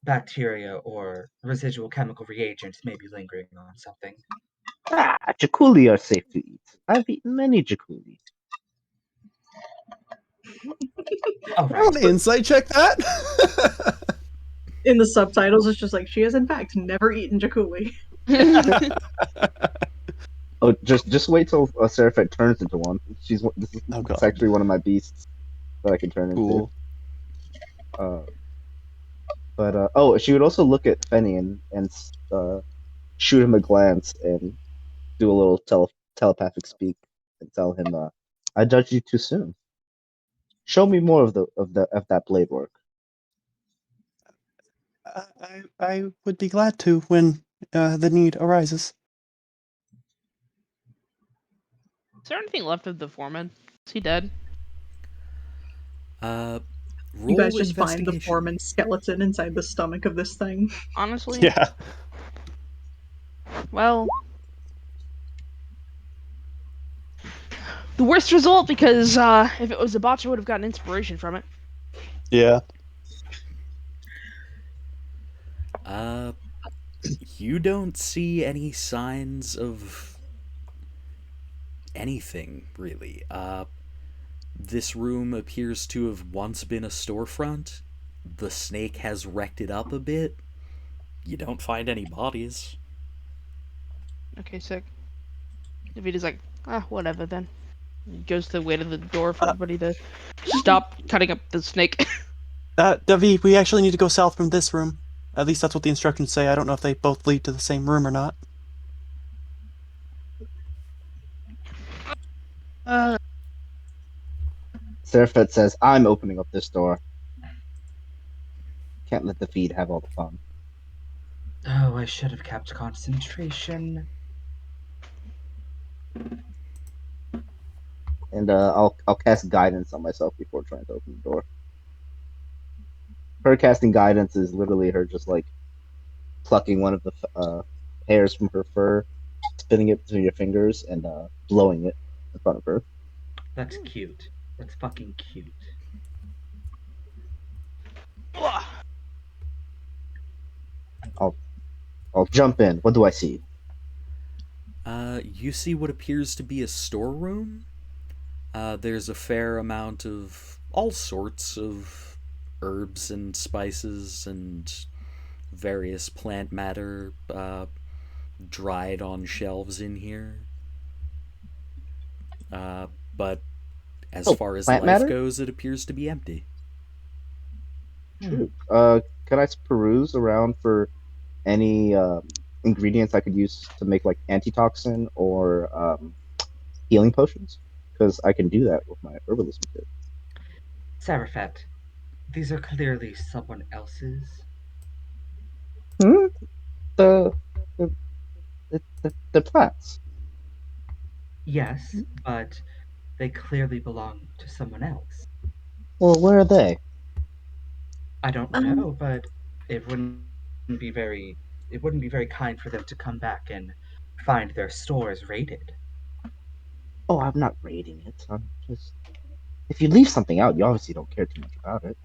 bacteria or residual chemical reagents may be lingering on something. Ah, jaculi are safe to eat. I've eaten many jaculi. All I want right. to insight check that. In the subtitles, it's just like, she has in fact never eaten jaculi. Oh, just wait till Ceriphet turns into one. This is Oh, it's God. actually one of my beasts that I can turn into. Cool. She would also look at Fenian and shoot him a glance and do a little telepathic speak and tell him, "I judged you too soon. Show me more of that blade work." I would be glad to when the need arises. Is there anything left of the foreman? Is he dead? Roll You guys just find the investigation. foreman's skeleton inside the stomach of this thing. Honestly? Yeah. Well, the worst result, because if it was a botch, I would have gotten inspiration from it. Yeah. You don't see any signs of anything, really. This room appears to have once been a storefront. The snake has wrecked it up a bit. You don't find any bodies. Okay, sick. Davita's like, whatever then. He goes to the way to the door for everybody to stop cutting up the snake. Davi, we actually need to go south from this room. At least that's what the instructions say. I don't know if they both lead to the same room or not. Ceriphet says, "I'm opening up this door. Can't let the feed have all the fun." Oh, I should have kept concentration. And I'll cast guidance on myself before trying to open the door. Her casting guidance is literally her just like plucking one of the hairs from her fur, spinning it through your fingers, and blowing it in front of her. That's cute. That's fucking cute. I'll jump in. What do I see? You see what appears to be a storeroom. There's a fair amount of all sorts of herbs and spices and various plant matter dried on shelves in here. But as far as plant life matter? goes, it appears to be empty. True. Can I peruse around for any ingredients I could use to make like antitoxin or healing potions? Because I can do that with my herbalism kit. Ceriphet, these are clearly someone else's. Hmm? The the plants. Yes, but they clearly belong to someone else. Well, where are they? I don't know, but it wouldn't be very kind for them to come back and find their stores raided. Oh, I'm not raiding it. I'm just. If you leave something out, you obviously don't care too much about it.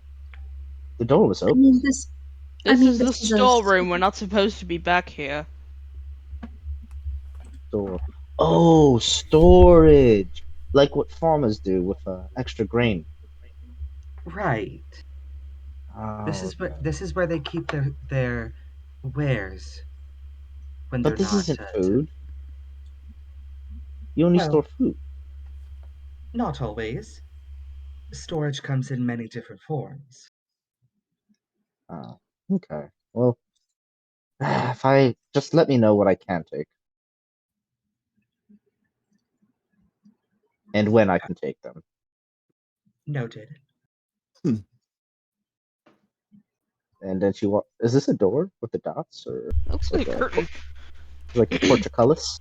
The door was I open. mean, this. This is the this is a storeroom. We're not supposed to be back here. Door. Oh, storage. Like what farmers do with extra grain. Right. Oh, okay. This is where they keep their wares when But they're this not isn't food. You only well, store food. not always. Storage comes in many different forms. Oh, okay. Well, if I just let me know what I can take and when I can take them. Noted. And then she walk. Is this a door with the dots or Looks like a curtain. like a portcullis?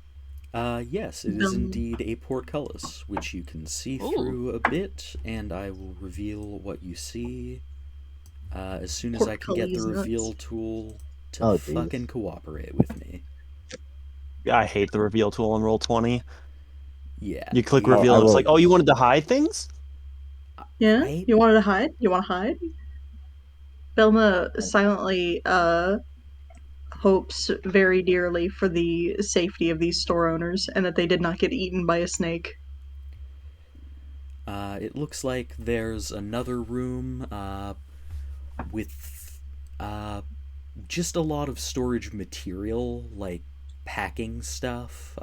Yes, it is indeed a portcullis, which you can see through a bit, and I will reveal what you see as soon as I can get the Portcullis nuts. reveal tool to Oh, fucking geez. cooperate with me. I hate the reveal tool on Roll20. Yeah. You click Oh, reveal, I and it's will- like, oh, you wanted to hide things? Yeah? Right? You wanted to hide? You want to hide? Bel'na silently hopes very dearly for the safety of these store owners and that they did not get eaten by a snake. It looks like there's another room with just a lot of storage material, like packing stuff,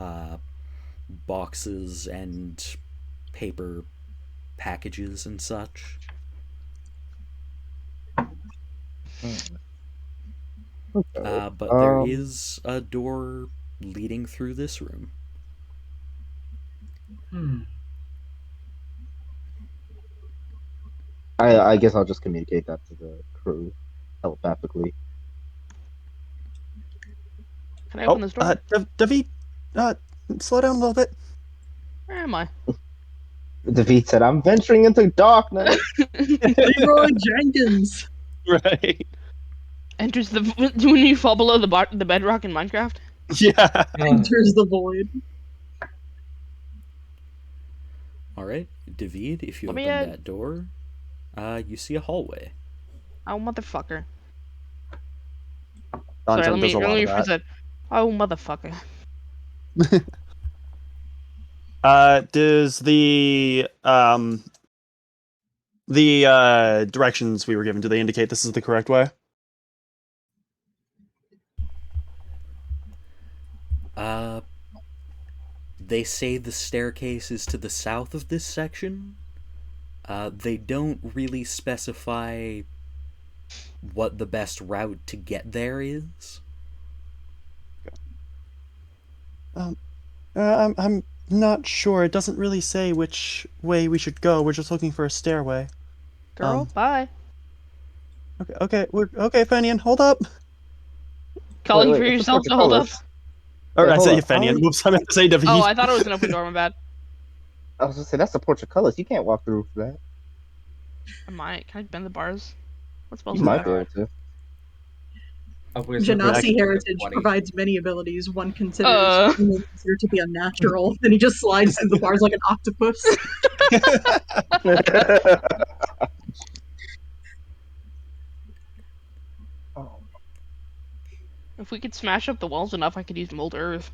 boxes and paper packages and such. Okay. But there is a door leading through this room. I guess I'll just communicate that to the crew telepathically. Can I open this door? David, slow down a little bit. Where am I? David said, "I'm venturing into darkness." Leroy Jenkins! Right. Enters the when you fall below the bedrock in Minecraft. Yeah. Enters the void. Alright, David, if you Let open me in. that door, you see a hallway. Oh motherfucker! Content, Sorry, there's a let lot me of rephrase that. that. Oh motherfucker! Does the directions we were given, do they indicate this is the correct way? They say the staircase is to the south of this section. They don't really specify what the best route to get there is. I'm not sure. It doesn't really say which way we should go. We're just looking for a stairway. Girl, bye. Okay, Fenian, hold up. Calling Wait, for it's a yourself to hold up. portcullis. Or Wait, I hold say up. Fenian. Whoops, I meant to say David. Oh, I thought it was an open door. My bad. I was gonna say that's the portcullis. You can't walk through that. I might. Can I bend the bars? What spells You do I might have? be able to. A wizard Genasi actually heritage 20. provides many abilities one considers considered to be unnatural. Then he just slides through the bars like an octopus. Oh. If we could smash up the walls enough, I could use mold earth.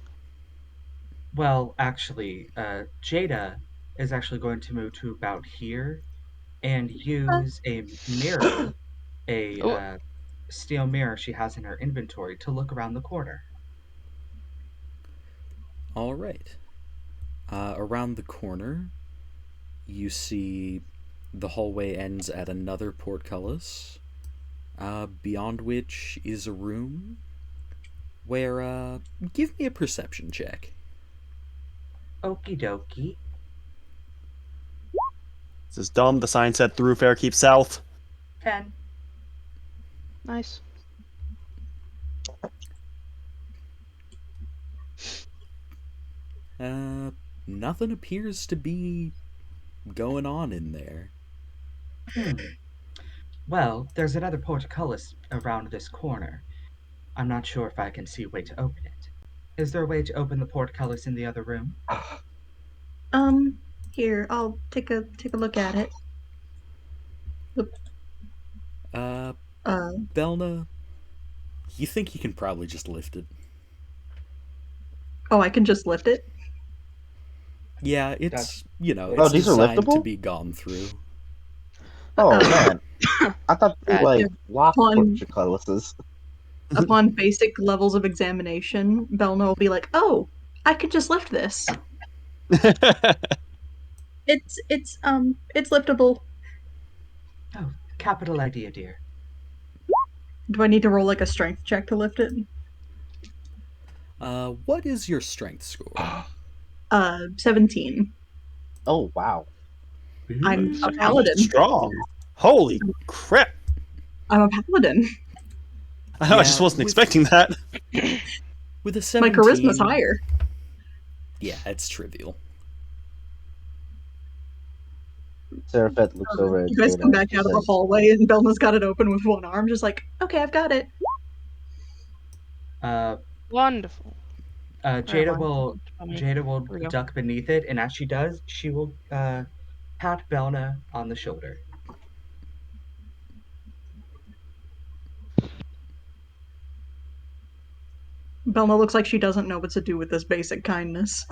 Well, actually, Djeda is actually going to move to about here and use a mirror, a Oh. steel mirror she has in her inventory to look around the corner. Alright. Around the corner, you see the hallway ends at another portcullis, beyond which is a room where, give me a perception check. Okie dokie. This is dumb. The sign said thoroughfare keeps south. 10. Nice. Nothing appears to be going on in there. Well, there's another portcullis around this corner. I'm not sure if I can see a way to open it. Is there a way to open the portcullis in the other room? Here, I'll take a look at it. Bel'na, you think you can probably just lift it? Oh, I can just lift it? Yeah, it's, Oh, it's these are designed to liftable? be gone through. Oh man, I thought they Right. like lock Fun. portcullises. Upon basic levels of examination, Bel'na will be like, "Oh, I could just lift this. It's liftable. Oh, capital idea, dear. Do I need to roll like a strength check to lift it? What is your strength score? 17. Oh wow. I'm a paladin. Strong. Holy crap. I'm a paladin. I know, I just wasn't expecting that. With a My 17... charisma's higher. Yeah, it's trivial. Ceriphet looks over at You guys Djeda come back and out of the says, hallway, and Bel'na's got it open with one arm, just like, okay, I've got it. Wonderful. Jada Alright, will fine. Jada will Here we go. duck beneath it, and as she does, she will pat Bel'na on the shoulder. Bel'na looks like she doesn't know what to do with this basic kindness.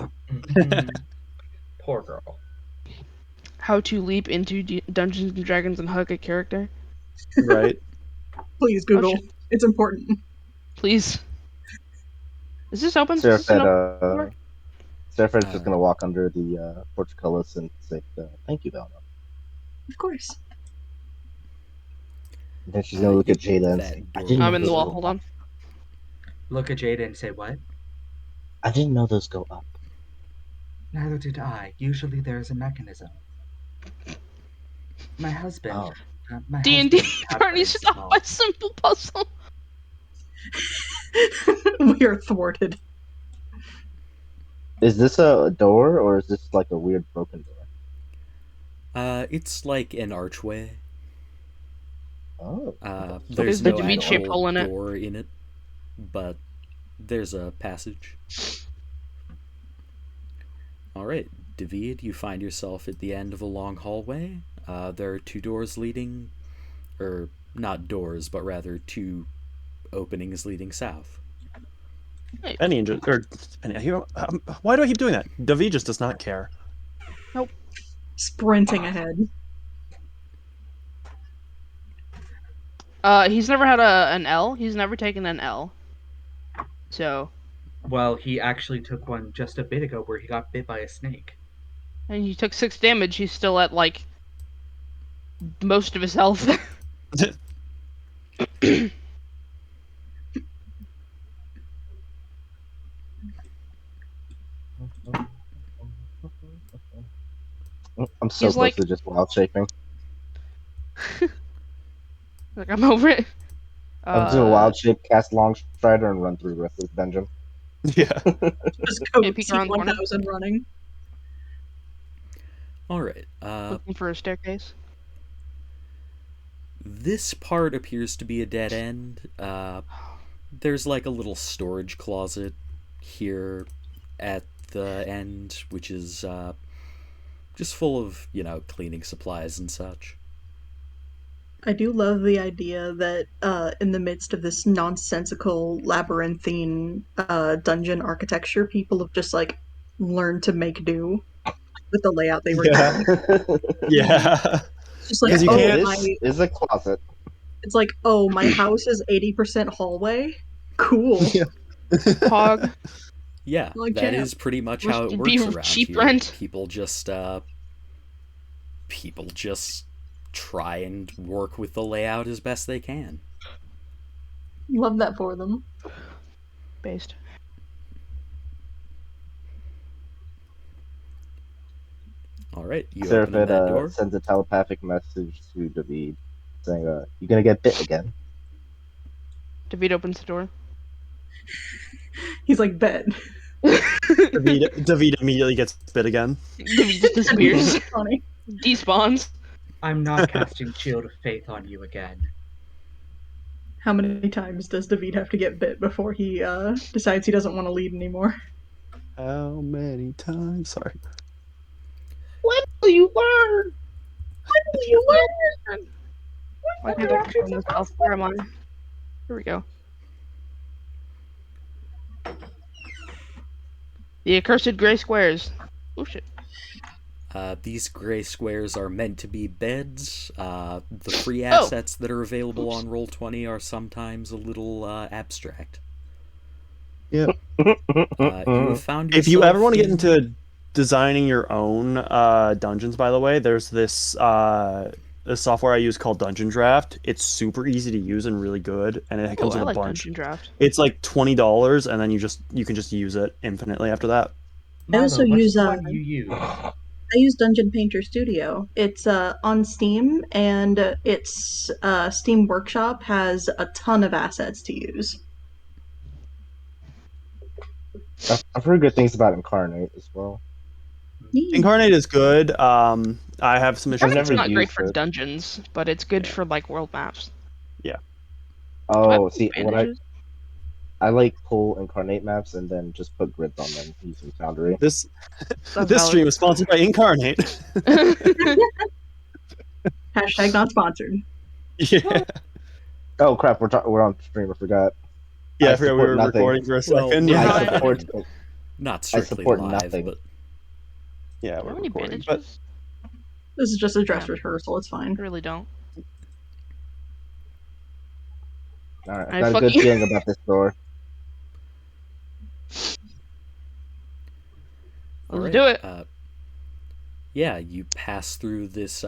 Poor girl. How to leap into Dungeons and Dragons and hug a character? Right. Please, Oh, Google. shit. It's important. Please. Is this open? Is this an open door? Ceriphet is just gonna walk under the portcullis and say, "Thank you, Bel'na." Of course. And then she's gonna look at Jada and that say, "I door didn't know I'm in the those wall. go Hold up. on. Look at Jada and say, "What?" I didn't know those go up." Neither did I. Usually there is a mechanism. My husband. Oh. My D&D husband had party brain stop small. by simple puzzle. We are thwarted. Is this a door or is this like a weird broken door? It's like an archway. Oh. There's Is the no David-shaped actual hole in it? door in it, but there's a passage. Alright, David, you find yourself at the end of a long hallway. There are two doors leading, or not doors, but rather two openings leading south. Any why do I keep doing that? David just does not care. Sprinting ahead. He's never had an L. He's never taken an L. So, Well, he actually took one just a bit ago where he got bit by a snake. and he took 6 damage. He's still at like most of his health. I'm so He's close like- to just wild shaping. Like, I'm over it. I'm just gonna wild shape, cast Long Strider, and run through the rest of the dungeon. Yeah. Just go Yeah, peek around the corner. C1000 running. Alright, Looking for a staircase. this part appears to be a dead end. There's like a little storage closet here at the end, which is just full of, cleaning supplies and such. I do love the idea that in the midst of this nonsensical labyrinthine dungeon architecture, people have just like learned to make do with the layout they were Yeah. given. Yeah. It's just like, Because you oh, can't- my, is a closet. it's like, oh, my house is 80% hallway. Cool. Yeah. Pog. Yeah, Like that jam. is pretty much Must how it be works around cheap here. rent. People just try and work with the layout as best they can. Love that for them. Based. Alright, you open up that door. Ceriphet sends a telepathic message to David saying, "You're gonna get bit again." David opens the door. He's like, bet. David immediately gets bit again. David just disappears. Funny. Despawns. I'm not casting Shield of Faith on you again. How many times does David have to get bit before he decides he doesn't want to lead anymore? How many times? Sorry. When will you learn? When will you learn? Why can't I control myself? Where am I? Here we go. The accursed gray squares. Oh shit. These gray squares are meant to be beds. The free assets that are available on Roll20 are sometimes a little abstract. Yeah. You have found If you yourself ever want to get in- into designing your own dungeons, by the way, there's this software I use called Dungeon Draft. It's super easy to use and really good, and it comes I with like a bunch. Dungeon Draft. It's like $20, and then you can just use it infinitely after that. I also Miloh, what's use, the one you use? I use Dungeon Painter Studio. It's on Steam, and its Steam Workshop has a ton of assets to use. I've heard good things about Incarnate as well. Incarnate is good. I have some issues. I've It's never not great used for it. dungeons, but it's good Yeah. for like world maps. Oh, have see, advantages? I like pull incarnate maps and then just put grids on them using Foundry. This That's this stream valid. is sponsored by Incarnate. Hashtag not sponsored. Yeah. Oh crap, we're on stream. I forgot. Yeah, I I forgot we support were nothing. recording for a Well, second. we're Yeah. I not, support. not I strictly support live, nothing. but Yeah, Do you we're have any recording. But bandages? This is just a dress Yeah. rehearsal. It's fine. I really don't. All right, I've I got a good fucking- feeling about this door. all Let's right. do it. Yeah, you pass through this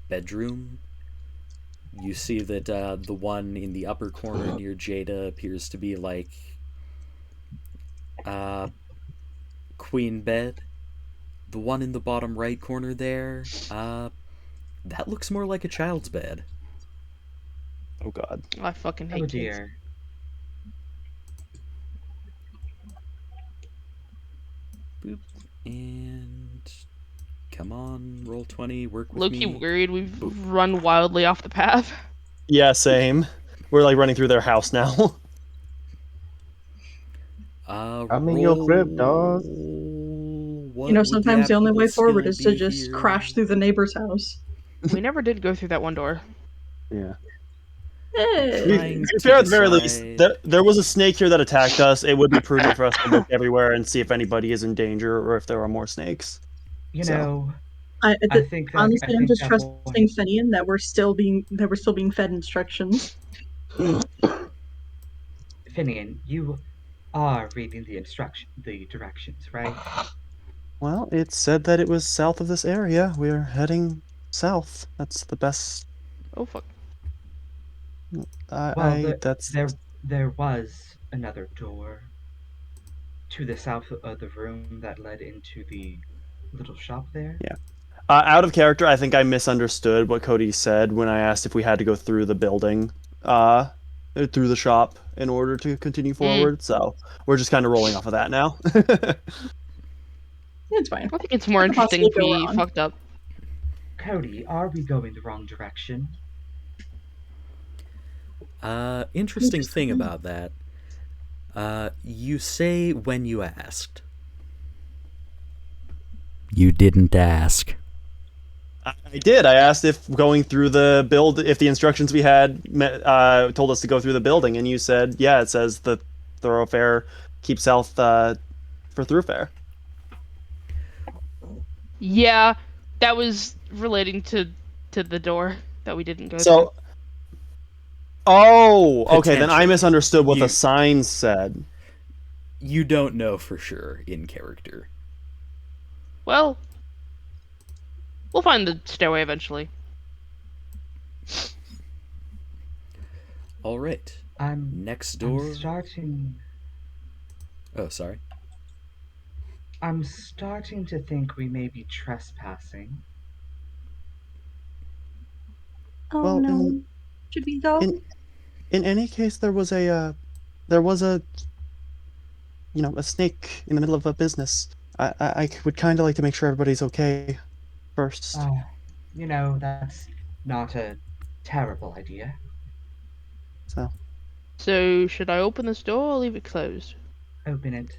bedroom. You see that the one in the upper corner near Djeda appears to be like queen bed. The one in the bottom right corner there, that looks more like a child's bed. oh god. I fucking hate Oh kids. dear. Boop. And come on, roll 20, work with Low-key me. worried we've run wildly off the path. Yeah, same. We're like running through their house now. I'm in your crib, dog. What You know, would sometimes the only way applicable forward skill is to be just here? crash through the neighbor's house. We never did go through that one door. Yeah. Hey. Trying To be to fair, at the very least, decide- there was a snake here that attacked us. It would be prudent for us to look everywhere and see if anybody is in danger or if there are more snakes. You So. know, I think that honestly, I'm just that trusting Fenian that we're still being fed instructions. Fenian, you are reading the directions, right? Well, it said that it was south of this area. We're heading south. That's the best. Oh fuck. That's there was another door to the south of the room that led into the little shop there. Yeah. Out of character, I think I misunderstood what Cody said when I asked if we had to go through the building, through the shop in order to continue forward. So we're just kind of rolling off of that now. It's fine. I think it's more What could interesting if possibly go we wrong? fucked up. Cody, are we going the wrong direction? Interesting thing about that. You say when you asked. You didn't ask. I did. I asked if going through the if the instructions we had told us to go through the building, and you said, yeah, it says the thoroughfare keeps south for thoroughfare. Yeah, that was relating to the door that we didn't go through. So, oh, okay, then I Potentially. misunderstood what You- the sign said. You don't know for sure in character. Well, we'll find the stairway eventually. All right. Next door. Oh, sorry. I'm starting to think we may be trespassing. Oh Well, no. Should we go? In any case, there was a a snake in the middle of a business. I would kind of like to make sure everybody's okay first. That's not a terrible idea. So, should I open this door or leave it closed? Open it.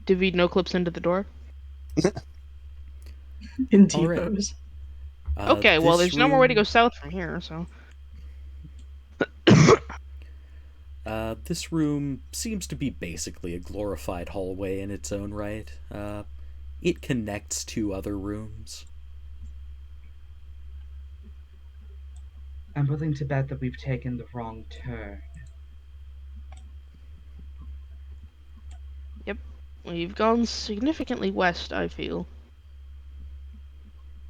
David no clips into the door. In All right. T-pose. Okay, well, this there's no more way to room- go south from here, so. This room seems to be basically a glorified hallway in its own right. It connects to other rooms. I'm willing to bet that we've taken the wrong turn. We've gone significantly west, I feel.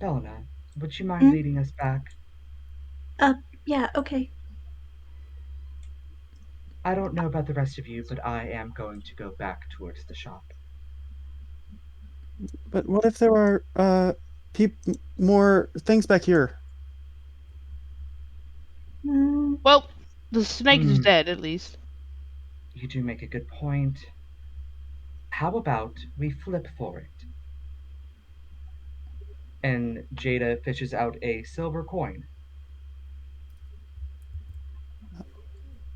Bel'na, would you mind Hmm? leading us back? Yeah, okay. I don't know about the rest of you, but I am going to go back towards the shop. But what if there are more things back here? Mm, Well, the snake is Hmm. dead, at least. You do make a good point. How about we flip for it? And Djeda fishes out a silver coin.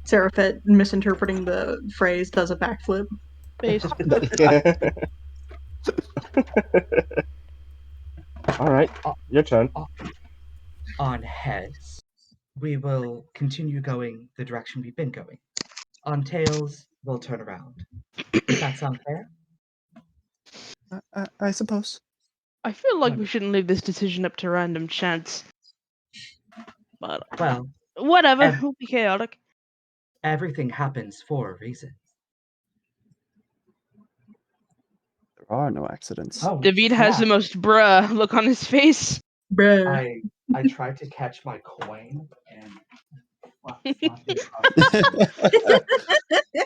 Ceriphet, misinterpreting the phrase, does a backflip. Base. All right, your turn. On heads, we will continue going the direction we've been going. On tails, we'll turn around. Does that sound fair? I suppose. I feel like we shouldn't leave this decision up to random chance. But Well, whatever, we'll be chaotic. everything happens for a reason. There are no accidents. Oh, David has the most bruh look on his face. Bruh. I tried to catch my coin and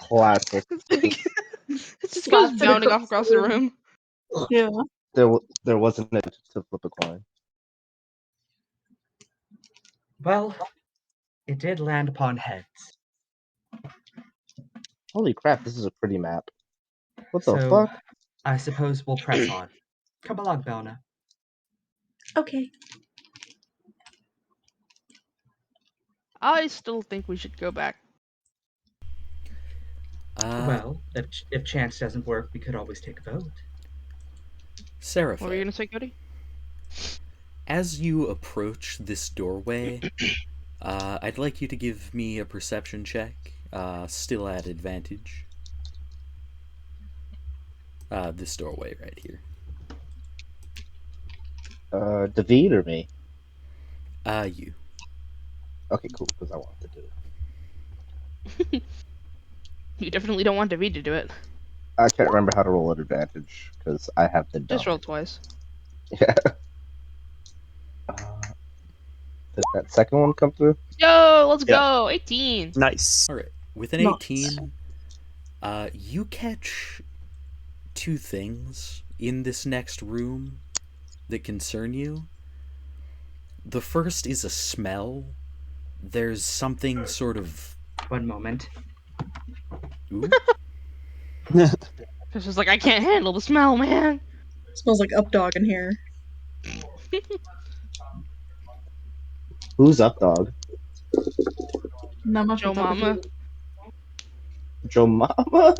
Classic. It just goes Slaps it bounding across off across the the room. room. Yeah. There wasn't a to flip a coin. Well, it did land upon heads. Holy crap! This is a pretty map. What the So fuck? I suppose we'll press on. Come along, Bel'na. Okay. I still think we should go back. Well, if chance doesn't work, we could always take a vote. Ceriphet, What were you gonna say, Cody? as you approach this doorway, I'd like you to give me a perception check, still at advantage. This doorway right here. David or me? You. Okay, cool. Because I wanted to do it. You definitely don't want David to do it. I can't remember how to roll at advantage because I have the Just roll twice. Yeah. Did that second one come through? Yo, let's Yeah. go! 18! Nice. Alright, with an Nice. 18, you catch two things in this next room that concern you. The first is a smell. There's something sort of... One moment. Ooh? This is like, I can't handle the smell, man! Smells like updog in here. Who's up, dog? Not much Joe of that. Mama. Joe Mama?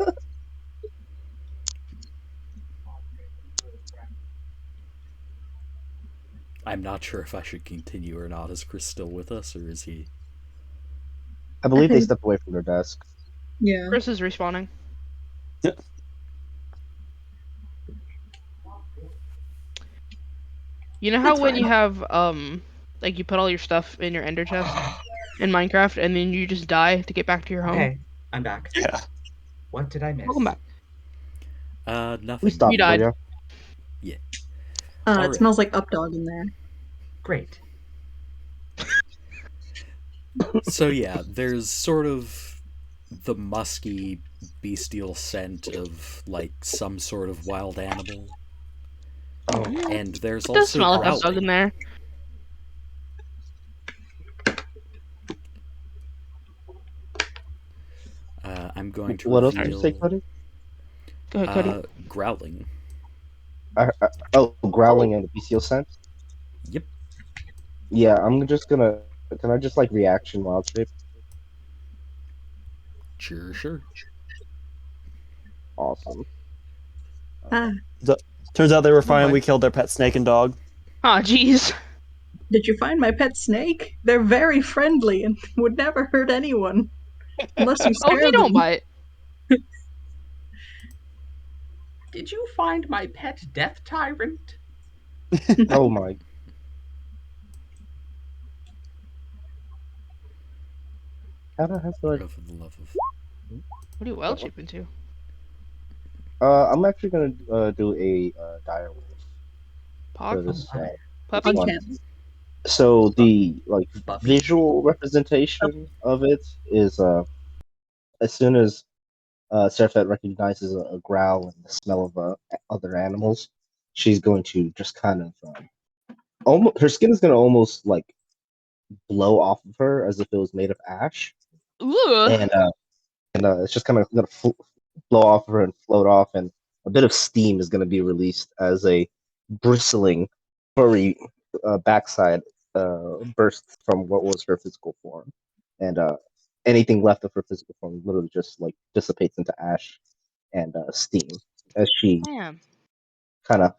I'm not sure if I should continue or not. Is Kris still with us, or is he... I believe they think- stepped away from their desk. Yeah. Kris is respawning. You know how That's when fine. you have, like you put all your stuff in your ender chest in Minecraft, and then you just die to get back to your home? Okay, I'm back. Yeah. What did I miss? Welcome back. Nothing. We stopped You died. for you. It Alright. smells like updog in there. Great. So yeah, there's sort of the musky, bestial scent of, like, some sort of wild animal. Oh, And there's It does also smell like growling. updog in there. I'm going to what else reveal... did you say, Cody? Go ahead, Cody. Growling. Growling and a bestial scent? Yep. Yeah, I'm just gonna... Can I just, like, reaction wild shape? Sure. Awesome. Ah, Turns out they were fine. boy. We killed their pet snake and dog. Aw, jeez. did you find my pet snake? They're very friendly and would never hurt anyone. Unless you Oh, scare he don't them. bite. Did you find my pet death tyrant? Oh my... How the heck do I... For the love of... What are you wild shape into? I'm actually gonna do a dire wolf for Pog? this. Puppy? one. Unchance. So the like Puppy. visual representation of it is as soon as Ceriphet recognizes a growl and the smell of other animals, she's going to just kind of almost her skin is going to almost like blow off of her as if it was made of ash, Ugh. and it's just kind of going to blow off of her and float off, and a bit of steam is going to be released as a bristling, furry backside bursts from what was her physical form, and anything left of her physical form literally just like dissipates into ash and steam as she Damn. kind of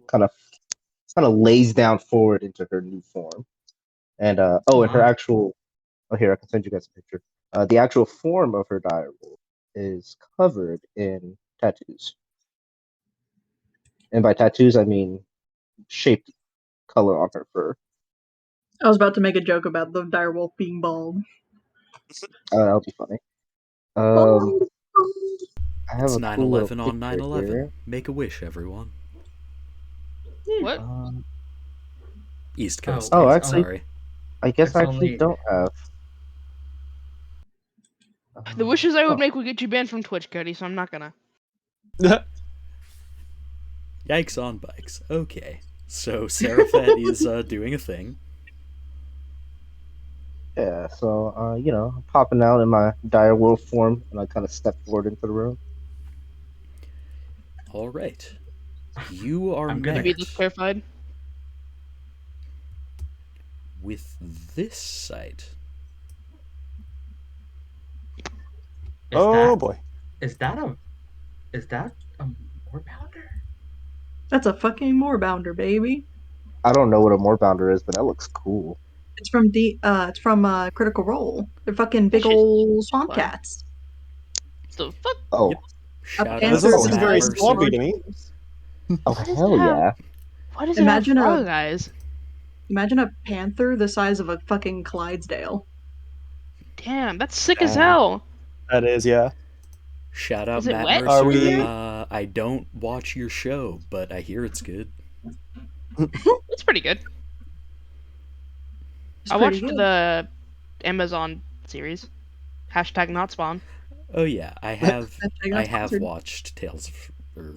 kind of kind of lays down forward into her new form. And and her my. actual here I can send you guys a picture. The actual form of her direwolf is covered in tattoos, and by tattoos I mean shaped color on her fur. I was about to make a joke about the direwolf being bald. That'll be funny. Bald. I have It's a cool little 9/11 on picture 9/11. here. Make a wish, everyone. What? East Coast. Oh, Oh, it's actually, only- I guess it's I actually only- don't have. The wishes I would Oh. make would get you banned from Twitch, Cody, so I'm not gonna. Yikes on bikes. Okay. So Ceriphet is doing a thing. Yeah, so you know, popping out in my direwolf form, and I kind of step forward into the room. All right. You are I'm gonna Be met this clarified. with this sight. Is Oh that, boy. is that a Moorbounder? That's a fucking Moorbounder, baby. I don't know what a Moorbounder is, but that looks cool. It's from Critical Role. They're fucking big That's just- old swamp wow. cats. The fuck? Oh, Yep. Shout out panther to the This is that very size of person. swampy to me. oh Why does hell it have- yeah! Why does Imagine it have a- frog eyes? Imagine a panther the size of a fucking Clydesdale. Damn, that's sick as Damn. hell. That is, yeah. Shout out Is it Matt wet? Mercer. Are we- I don't watch your show, but I hear it's good. It's pretty good. It's I pretty watched good. the Amazon series. Hashtag not spawn. Oh yeah, I have Hashtag not I have sponsored. watched Tales of or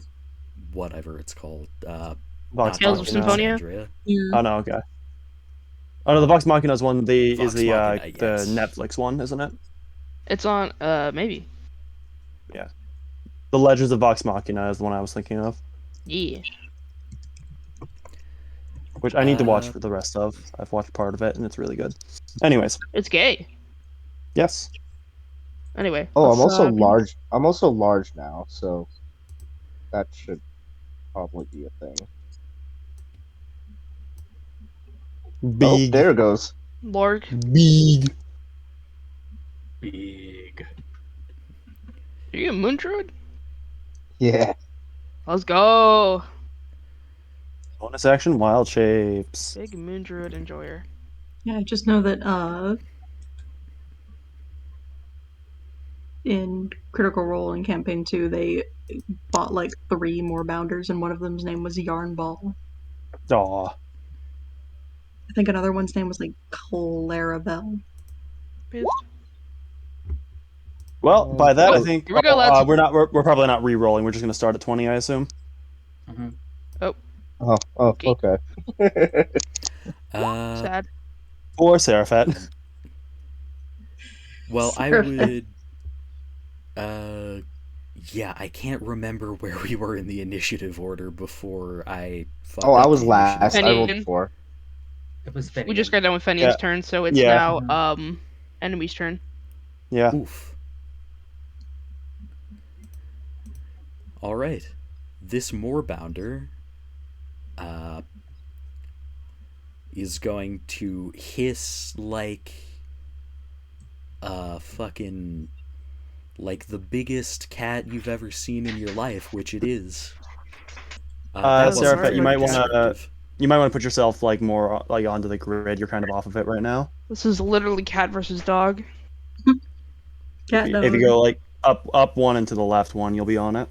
whatever it's called. Vox Tales of Machina, Symphonia? Andrea. Yeah. Oh no, okay. Oh no, the Vox Machina's one. Is Vox the Machina, the yes. Netflix one, isn't it? It's on maybe. The Legends of Vox Machina is the one I was thinking of, Yeah. which I need to watch Uh, for the rest of. I've watched part of it and it's really good. Anyways, It's gay. yes. Anyway. Oh, I'm let's, also uh, large. I'm also large now, so that should probably be a thing. Oh, Big. there it goes. Lorg. Big. Big. Are you a moon druid? Yeah. Let's go. Bonus action, wild shapes. Big moon druid enjoyer. Yeah, I just know that in Critical Role in Campaign 2, they bought like 3 Moorbounders, and one of them's name was Yarnball. Aw. I think another one's name was like Clarabelle. Pissed. Well, by that I Oh, think here we go, lads. we're probably not re-rolling. We're just gonna start at 20, I assume. Mhm. Oh, Okay. okay. Sad. Or Ceriphet. Well, I Ceriphet. would. Yeah, I can't remember where we were in the initiative order before I. fucked Oh, I up was the last. initiative. I rolled Fenian. before. It was Fenian. We just got done with Fenian's Yeah. turn, so it's Yeah. now enemy's turn. Yeah. Oof. All right, this Moorbounder is going to hiss like fucking like the biggest cat you've ever seen in your life, which it is. That wasn't Ceriphet, very you might wanna descriptive. you might want to put yourself like more like onto the grid. You're kind of off of it right now. This is literally cat versus dog. Cat If you go like up one and to the left one, you'll be on it.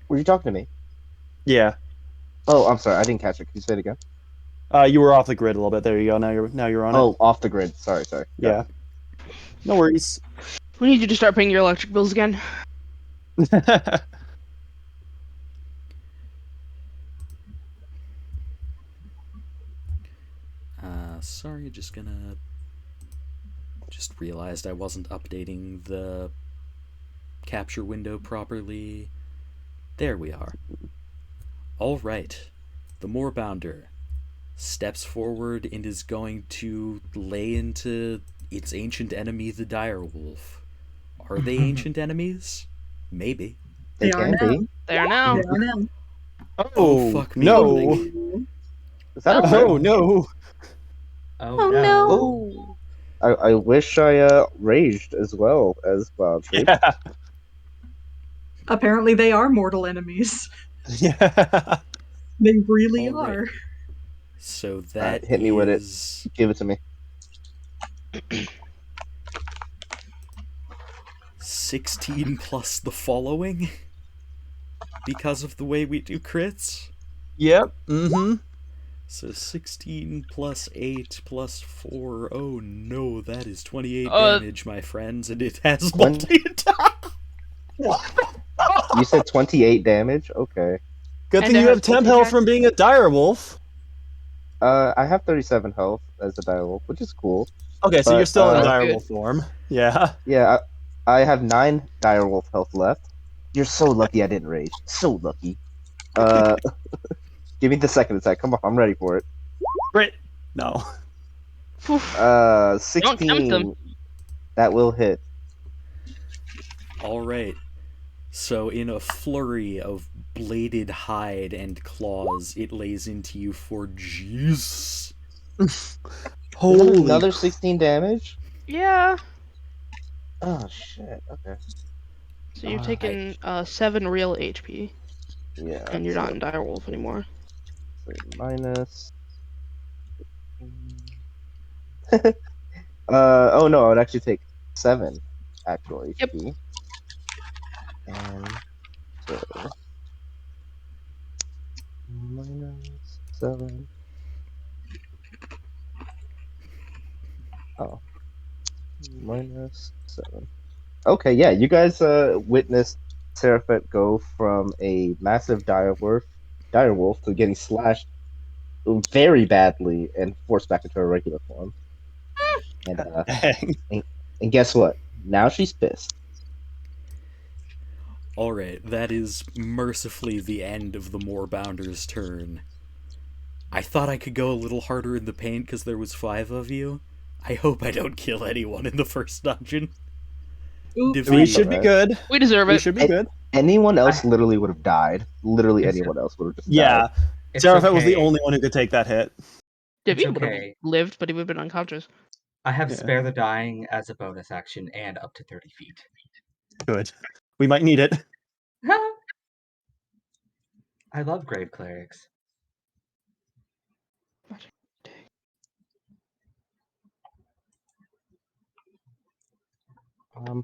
Were you talking to me? Yeah. Oh, I'm sorry. I didn't catch it. Can you say it again? You were off the grid a little bit. There you go. Now you're on Oh, off the grid. Sorry. it. Yeah. No worries. We need you to start paying your electric bills again. Sorry, just realized I wasn't updating the capture window properly. There we are. All right. The Moorbounder steps forward and is going to lay into its ancient enemy, the direwolf. Are they ancient enemies? Maybe. They are can now. be. There now. They are now. Oh, fuck me, no! Link. Is that a Oh crit? no! Oh, Oh, no. no. Oh, I wish I raged as well as Tree. Yeah. Apparently, they are mortal enemies. Yeah. They really All right. are. So that Hit me with it. is Give it to me. 16 plus the following because of the way we do crits. Yep. Mm-hmm. So 16 plus 8 plus 4. Oh no, that is 28 Uh, damage, my friends, and it has One- multi-attack. You said 28 damage? Okay. Good And thing it you has have temp health multi-attack? from being a direwolf. I have 37 health as a direwolf, which is cool. Okay, so But, you're still in That's direwolf good. form. Yeah. Yeah, I have 9 direwolf health left. You're so lucky I didn't rage. So lucky. Give me the second attack. Come on, I'm ready for it. Great. No. Don't tempt them. 16. That will hit. All right. So in a flurry of bladed hide and claws, it lays into you for juice. Holy. Another 16 damage? Yeah. Oh shit. Okay. So you're Alright. taking 7 real HP, Yeah. and you're so- not in direwolf anymore. so minus. Oh no, I would actually take 7 actual Yep. HP. And so minus 7. Oh. Minus 7. Okay, yeah, you guys witnessed Ceriphet go from a massive direwolf to getting slashed very badly and forced back into her regular form. And Dang. and guess what? Now she's pissed. All right, that is mercifully the end of the Moorbounder's turn. I thought I could go a little harder in the paint because there was 5 of you. I hope I don't kill anyone in the first dungeon. Ooh, Defeat- We should be good. We deserve We it. should be good. Anyone else literally would have died. Literally It's- anyone else would have just Yeah. died. It's Ceriphet was the okay. only one who could take that hit. David It's would have okay. lived, but he would have been unconscious. I have Yeah. Spare the Dying as a bonus action and up to 30 feet. Good. We might need it. I love Grave Clerics.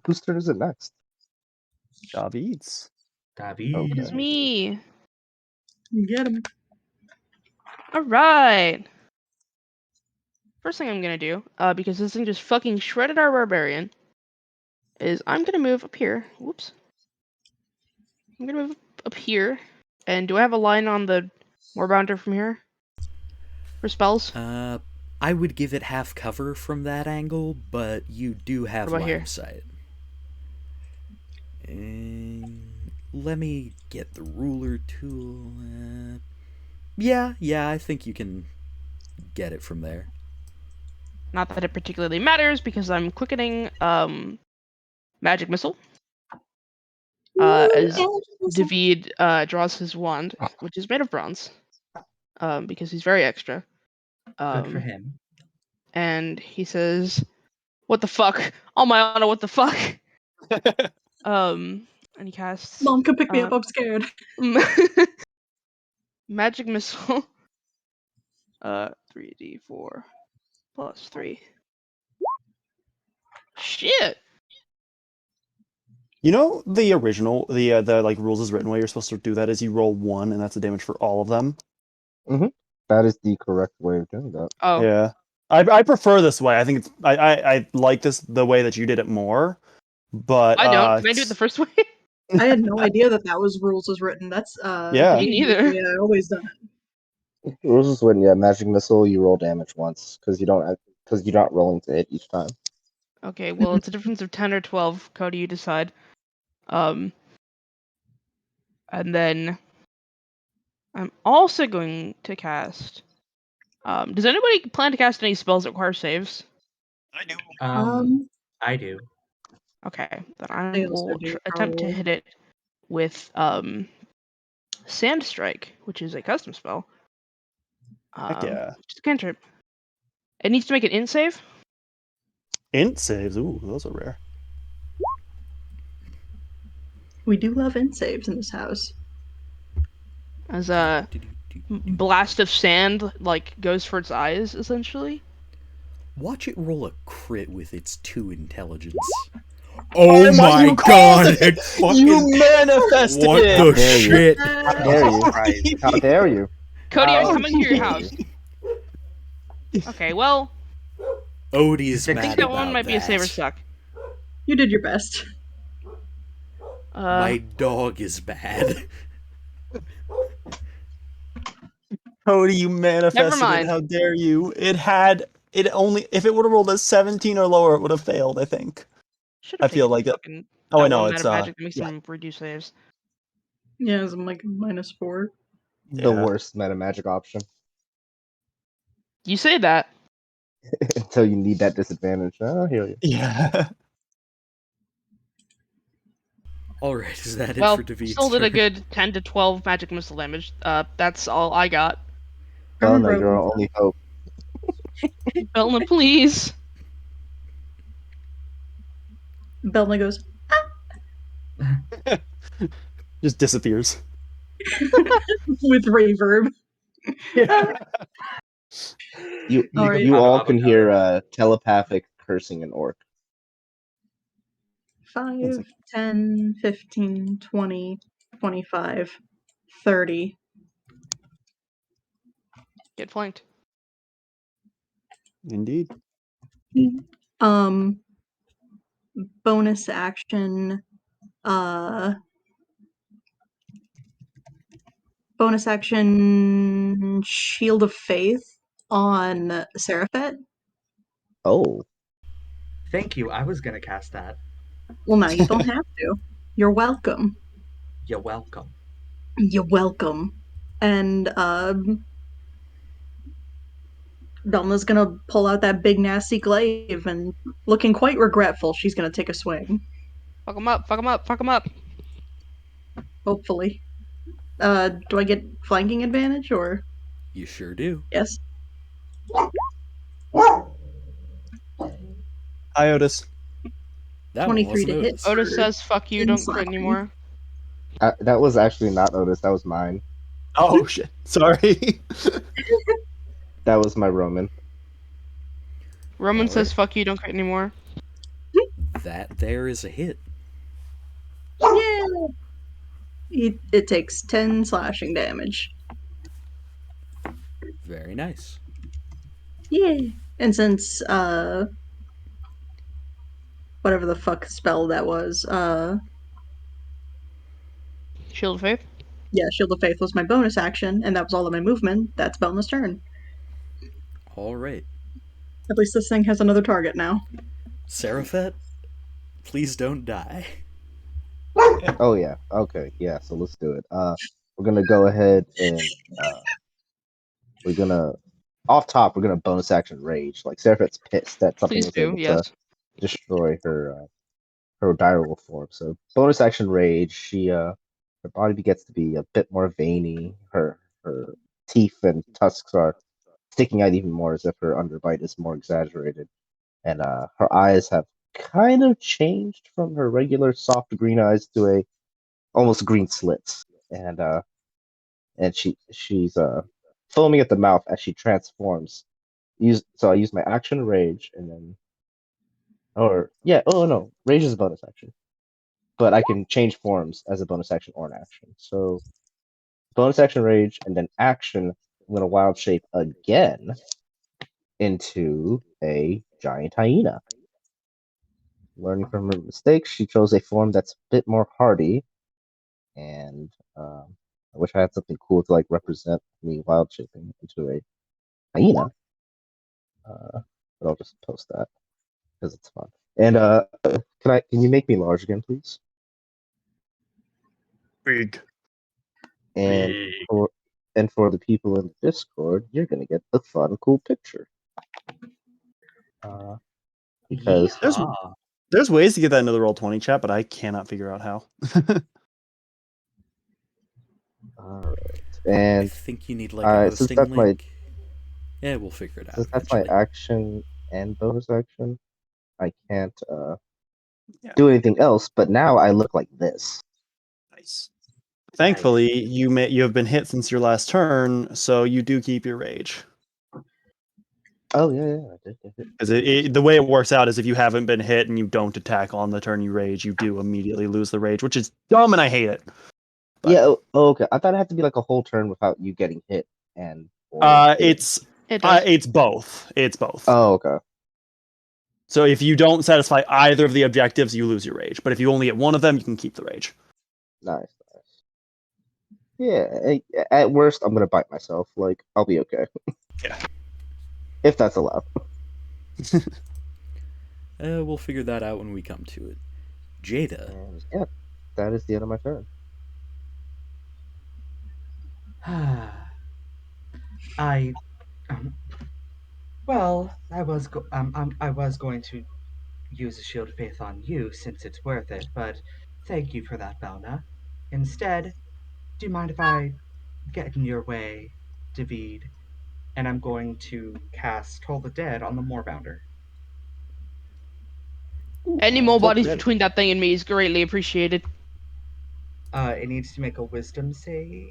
Whose turn is it next? David's. David. Okay. It's me. get him. All right. First thing I'm gonna do, because this thing just fucking shredded our barbarian, is I'm gonna move up here. Whoops. I'm gonna move up here. And do I have a line on the Moorbounder from here? For spells? I would give it half cover from that angle, but you do have What about line here? of sight. And let me get the ruler tool. Yeah, I think you can get it from there. Not that it particularly matters, because I'm quickening Magic Missile. As David draws his wand, which is made of bronze. Because he's very extra. Good for him. And he says, "What the fuck? Oh my honor, what the fuck?" And he casts Mom, come pick me up. I'm scared. Magic Missile. 3d4 plus 3. Shit. You know the original, the like rules is written way you're supposed to do that is you roll 1 and that's the damage for all of them. That is the correct way of doing that. Oh, Yeah. I prefer this way. I think it's I like this the way that you did it more. But I don't. Can I do it the first way? I had no idea that was rules as written. That's Yeah. Me neither. Yeah, I always done it. Rules is when magic missile you roll damage once because you're not rolling to hit each time. Okay, well, it's a difference of 10 or 12. Cody, you decide. And then I'm also going to cast. Does anybody plan to cast any spells that require saves? I do. I do. Okay, then I I also will do, attempt to probably. hit it with Sand Strike, which is a custom spell. Heck yeah. Just a cantrip. It needs to make an int save. Int saves. Ooh, those are rare. We do love int saves in this house. As a blast of sand goes for its eyes, essentially. Watch it roll a crit with its 2 intelligence. Oh my you god! called it! It fucking... You manifested What it! the dare you. shit? How dare you? How dare you? Cody, I'm Oh, coming to your house. Okay, well, Odie's I mad think that about one might be a saver that. suck. You did your best. My dog is bad. Cody, you manifested Never mind. it. How dare you? It only if it would have rolled a 17 or lower, it would have failed, I think. Should I have feel taken like it. fucking Oh, I that know, one it's meta magic that makes yeah. them reduce saves. Yeah, I'm like -4. The Yeah. worst meta magic option You say that. until you need that disadvantage. Oh, I hear you. Yeah. Alright, is that it Well, for David's still did a turn? good 10 to 12 magic missile damage. That's all I got. Bel'na, you're our only hope. Bel'na, please. Bel'na goes, Just disappears. with reverb. Yeah. You All right. you all Avocado. can hear telepathic cursing in orc. 5, 10, 15, 20, 25, 30. Get flanked. Indeed. Bonus action. Bonus action. Shield of Faith on Ceriphet. Oh, Thank you. I was gonna cast that. Well, now you don't have to. You're welcome. You're welcome. You're welcome. And Bel'na's gonna pull out that big nasty glaive and, looking quite regretful, she's gonna take a swing. Fuck him up, fuck him up, fuck him up. Hopefully. Do I get flanking advantage or You sure do. yes? Hi, Otis. That one 23 wasn't to hit. Otis. Otis says, fuck you, And don't crit slashing. anymore. that was actually not Otis. That was mine. Oh shit. Sorry. That was my Roman. Roman Alright. says, fuck you, don't crit anymore. That there is a hit. Yeah. It takes 10 slashing damage. Very nice. Yeah. And since whatever the fuck spell that was, Shield of Faith. yeah, Shield of Faith was my bonus action, and that was all of my movement, that's Bel'na's turn. Alright. At least this thing has another target now. Ceriphet, please don't die. Oh yeah. Okay. Yeah. So let's do it. We're gonna go ahead and we're gonna off top. We're gonna bonus action rage. Like Seraphet's pissed that something Please was do, able to yes. destroy her direwolf form. So bonus action rage. Her body gets to be a bit more veiny. Her teeth and tusks are sticking out even more, as if her underbite is more exaggerated. And her eyes have kind of changed from her regular soft green eyes to a almost green slits. And she's foaming at the mouth as she transforms. So I use my action rage and then no, rage is a bonus action. But I can change forms as a bonus action or an action. So bonus action rage and then action, I'm gonna wild shape again into a giant hyena. Learning from her mistakes, she chose a form that's a bit more hardy, and I wish I had something cool to represent me wild shaping into a hyena. But I'll just post that because it's fun. And can you make me large again, please? Big. And Big. for the people in the Discord, you're gonna get the fun, cool picture. Because Yeehaw. There's ways to get that into the Roll20 chat, but I cannot figure out how. alright. I And think you need like a since hosting that's link. Yeah, we'll figure it out since that's my eventually. action and bonus action, I can't Yeah. do anything else, but now I look like this. Nice. Thankfully, you have been hit since your last turn, so you do keep your rage. Oh yeah, I did get hit. Because the way it works out is if you haven't been hit and you don't attack on the turn you rage, you do immediately lose the rage, which is dumb and I hate it. But, Yeah, okay. I thought it had to be like a whole turn without you getting hit and hitting. It does. It's both. It's both. Oh, okay. So if you don't satisfy either of the objectives, you lose your rage. But if you only get one of them, you can keep the rage. Nice. Yeah, at worst, I'm gonna bite myself. Like, I'll be okay. Yeah. If that's allowed. We'll figure that out when we come to it. Djeda. And yeah, that is the end of my turn. I I was going to use a shield of faith on you since it's worth it, but thank you for that, Bel'na. Instead, do you mind if I get in your way, David? And I'm going to cast Toll the Dead on the Moorbounder. Any more Toll the bodies Dead. between that thing and me is greatly appreciated. It needs to make a Wisdom save.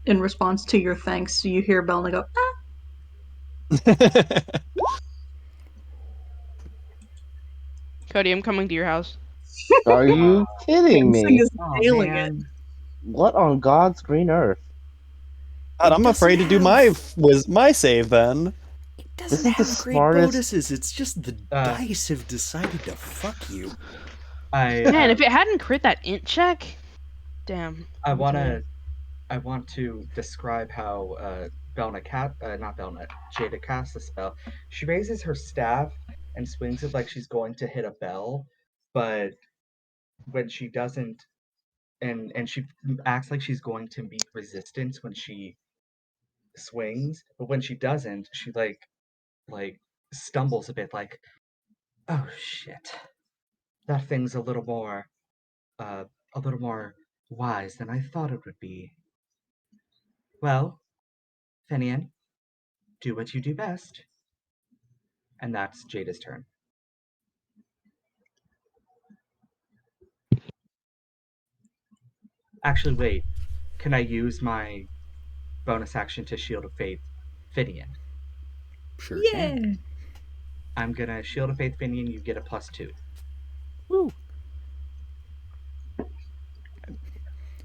In response to your thanks, you hear Bel'na go, ah! Cody, I'm coming to your house. Are you kidding This thing me? is Oh nailing it. man. What on God's green earth? God, I'm afraid to do my save then. It This doesn't is the have great smartest- bonuses. It's just the dice have decided to fuck you. Man, if it hadn't crit that int check, damn. I want to describe how Djeda casts the spell. She raises her staff and swings it like she's going to hit a bell, but when she doesn't, and she acts like she's going to meet resistance when she swings, but when she doesn't, she like stumbles a bit, like, oh shit, that thing's a little more wise than I thought it would be. Well, Fenian, do what you do best. And that's Jada's turn. Actually, wait. Can I use my bonus action to Shield of Faith Fenian? Sure Yeah. can. I'm gonna Shield of Faith Fenian, you get a +2. Woo.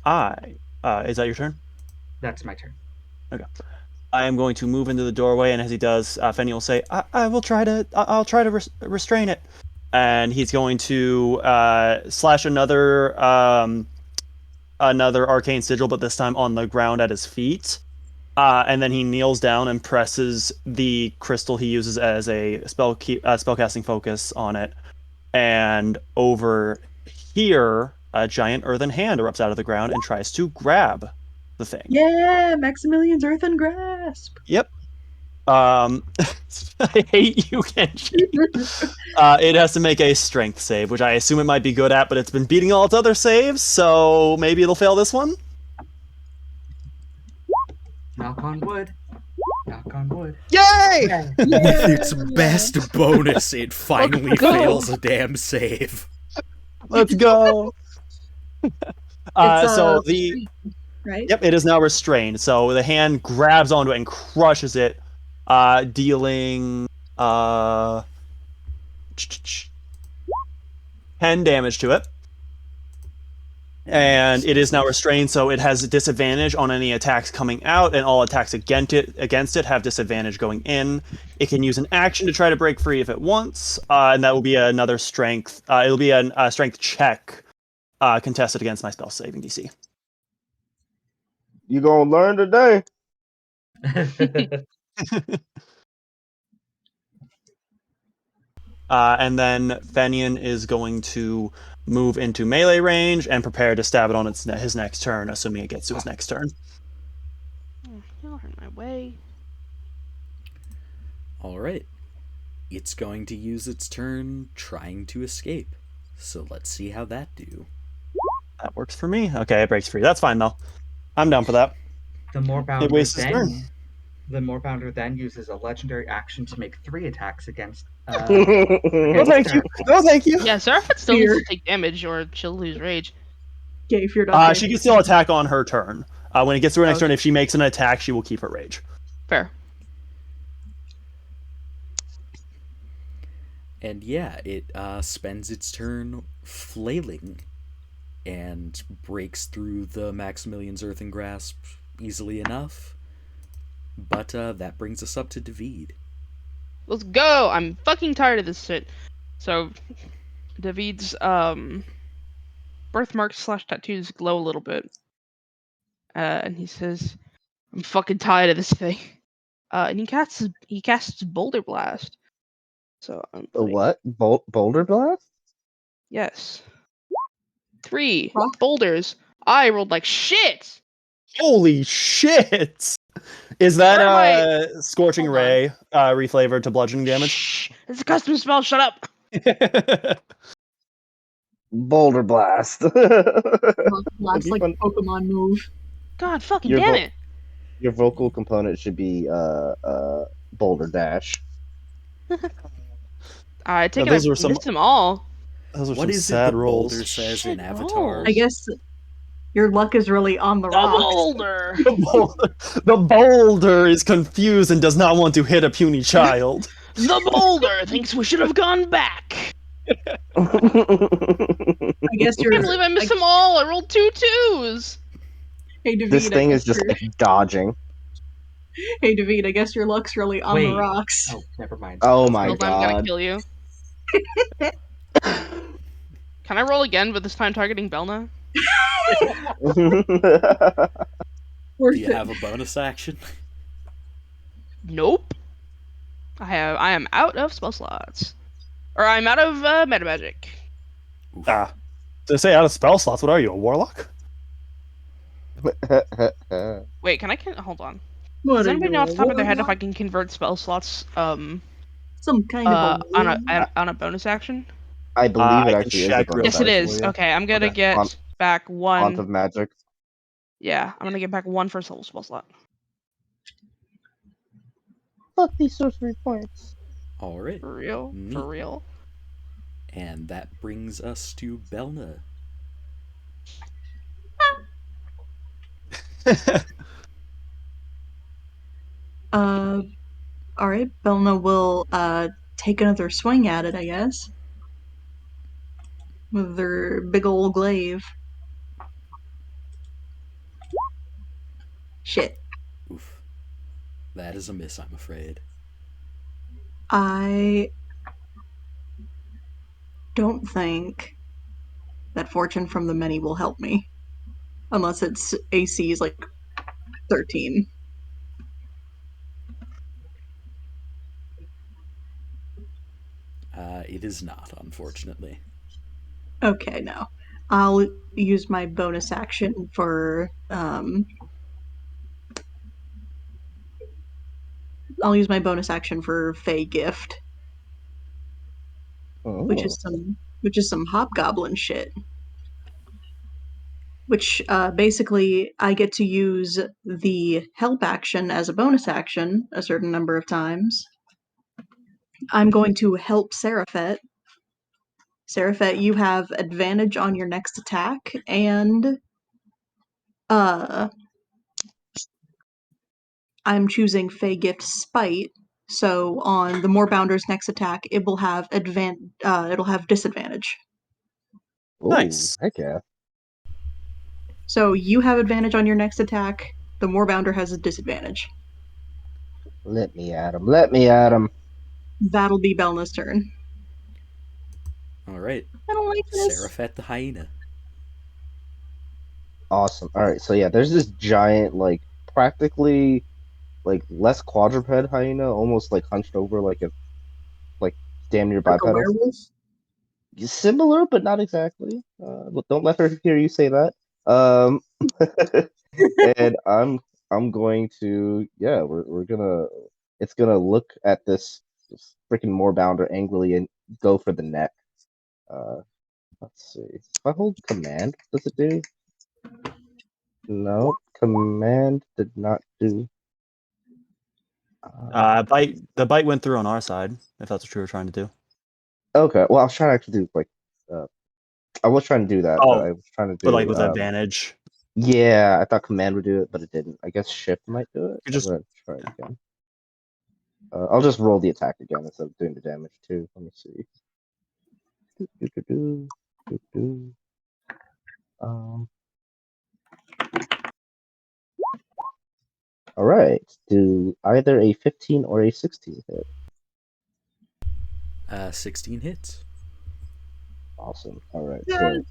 Is that your turn? That's my turn. Okay. I am going to move into the doorway, and as he does, Fenian will say, I'll try to restrain it. And he's going to slash another arcane sigil, but this time on the ground at his feet. And then he kneels down and presses the crystal he uses as a spellcasting focus on it. And over here, a giant earthen hand erupts out of the ground and tries to grab the thing. Yeah, Maximilian's Earthen Grasp. Yep. I hate you, Kenji. It has to make a strength save, which I assume it might be good at, but it's been beating all its other saves, so maybe it'll fail this one? Knock on wood. Knock on wood. Yay! With its best bonus, it finally go. fails a damn save. Let's go. So the right? Yep, it is now restrained. So the hand grabs onto it and crushes it, dealing 10 damage to it. And it is now restrained, so it has a disadvantage on any attacks coming out, and all attacks against it have disadvantage going in. It can use an action to try to break free if it wants, and that will be another strength. It'll be a strength check contested against my spell saving DC. You gonna learn today? And then Fenian is going to move into melee range and prepare to stab it on his next turn, assuming it gets to his next turn. You're in my way. Alright. It's going to use its turn trying to escape. So let's see how that do. That works for me. Okay, it breaks free. That's fine, though. I'm down for that. The It wastes his turn. Moorbounder then uses a legendary action to make 3 attacks against. No, thank you. No, thank you. Yeah, Ceriphet still needs Fear. to take damage or she'll lose rage. Okay, if you're not She can still attack on her turn. When it gets to her next Okay. turn, if she makes an attack, she will keep her rage. Fair. And yeah, it spends its turn flailing and breaks through the Maximilian's Earthen Grasp easily enough. But that brings us up to David. Let's go! I'm fucking tired of this shit. So, David's birthmarks / tattoos glow a little bit. And he says, I'm fucking tired of this thing. And he casts Boulder Blast. So I'm A what? Boulder Blast? Yes. 3 Rock? boulders. I rolled like shit! Holy shit! Is that Where am Scorching Hold on. Ray reflavored to bludgeoning damage? Shh! It's a custom spell, shut up! Boulder Blast. last be like fun. Pokemon move. God fucking Your damn vo- it! Your vocal component should be Boulder Dash. I take those it I were some- missed them all. Those are What some is it sad the rolls. Boulder says Shit in Avatar? rolls. I guess your luck is really on the The rocks. boulder! The boulder is confused and does not want to hit a puny child. The boulder thinks we should have gone back! I guess I you're. can't believe I missed them all! I rolled 2 2s! Hey David, This thing I is guess just your- dodging. Hey David, I guess your luck's really on the Wait. rocks. Oh, never mind. Oh my I'm gonna god. kill you. Can I roll again, but this time targeting Bel'na? Worth Do you it. have a bonus action? Nope. I am out of spell slots. Or I'm out of meta magic. Oof. To say out of spell slots, what are you, a warlock? Wait, hold on. What Does are anybody you, know off the top of their head if warlock? I can convert spell slots Some kind of a on a bonus action? I believe it I can actually is a check bonus Yes, it action. is. Yeah. Okay, I'm gonna Okay. get back Font one. of Magic. Yeah, I'm gonna get back one first level spell slot. Fuck these sorcery points. Alright. For real? Neat. For real? And that brings us to Bel'na. Alright, Bel'na will take another swing at it, I guess. With their big old glaive. Shit. Oof. That is a miss, I'm afraid. I don't think that Fortune from the Many will help me. Unless its AC is like 13. It is not, unfortunately. Okay, no. I'll use my bonus action for I'll use my bonus action for Fey Gift, Oh. which is some hobgoblin shit. Which basically I get to use the help action as a bonus action a certain number of times. I'm going to help Ceriphet. Ceriphet, you have advantage on your next attack, and I'm choosing Fey Gift Spite. So on the Moorbounder's next attack, it will have it'll have disadvantage. Ooh, Nice. Heck yeah. So you have advantage on your next attack. The Moorbounder has a disadvantage. Let me at him. Let me at him. That'll be Bel'na's turn. Alright. I don't like this. Ceriphet the hyena. Awesome. Alright, so yeah, there's this giant, like, practically, like, less quadruped hyena, almost, like, hunched over like a, like, damn near Like a bipedal. werewolf? Similar, but not exactly. But don't let her hear you say that. Um, and I'm going to we're gonna it's gonna look at this freaking Moorbounder angrily and go for the neck. Uh, let's see. If I hold command, does it do? No, command did not do. The bite went through on our side, if that's what you were trying to do. Okay, well I was trying to actually do I was trying to do that, but Oh, I was trying to but do with advantage. yeah, I thought command would do it, but it didn't. I guess shift might do it. You just I'm gonna try it again. I'll just roll the attack again instead of doing the damage too. Let me see. Do. All right. Do either a 15 or a 16 hit? 16 hits. Awesome. All right. Yeah. Good.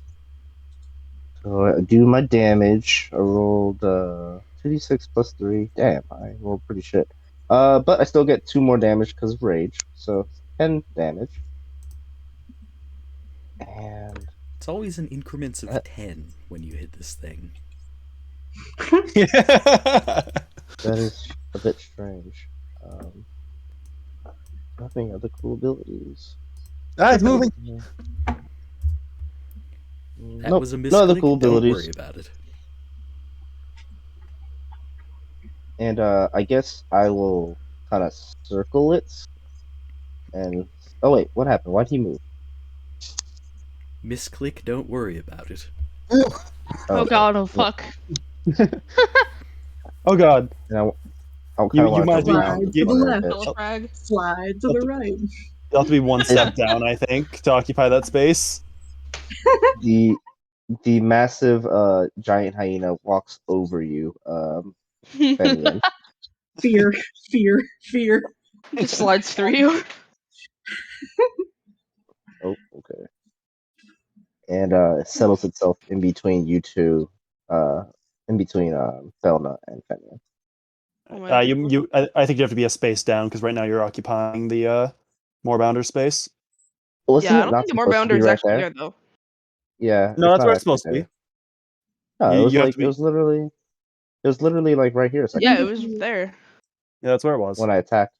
So I do my damage. I rolled 2d6 plus 3. Damn, I rolled pretty shit. But I still get 2 more damage because of rage. So 10 damage. And It's always in increments of 10 when you hit this thing. that is a bit strange. Nothing other cool abilities. it's moving. That Nope, was a no other misclick. cool Don't abilities. worry about it. And I guess I will kind of circle it. And oh wait, what happened? Why'd he move? Misclick, don't worry about it. Oh god, oh fuck. Oh god. And I kind You of want might to be- go around Slide the to the corner a left. bit. Double frag. Slide to the right. You'll have to be one step down, I think, to occupy that space. The massive giant hyena walks over you, Fenian. Fear, fear, fear. Just slides through you. Oh, okay. And settles itself in between you two, in between Bel'na and Fenian. Oh my God. I think you have to be a space down because right now you're occupying the Moorbounder space. Well, isn't Yeah, I it don't not think the supposed to be Moorbounder is right actually there? there though. Yeah, No, it's that's not where it's actually supposed to be. there. No, You have to it be. was literally like right here a second Yeah, it ago was there. Yeah, that's where it was. when I attacked.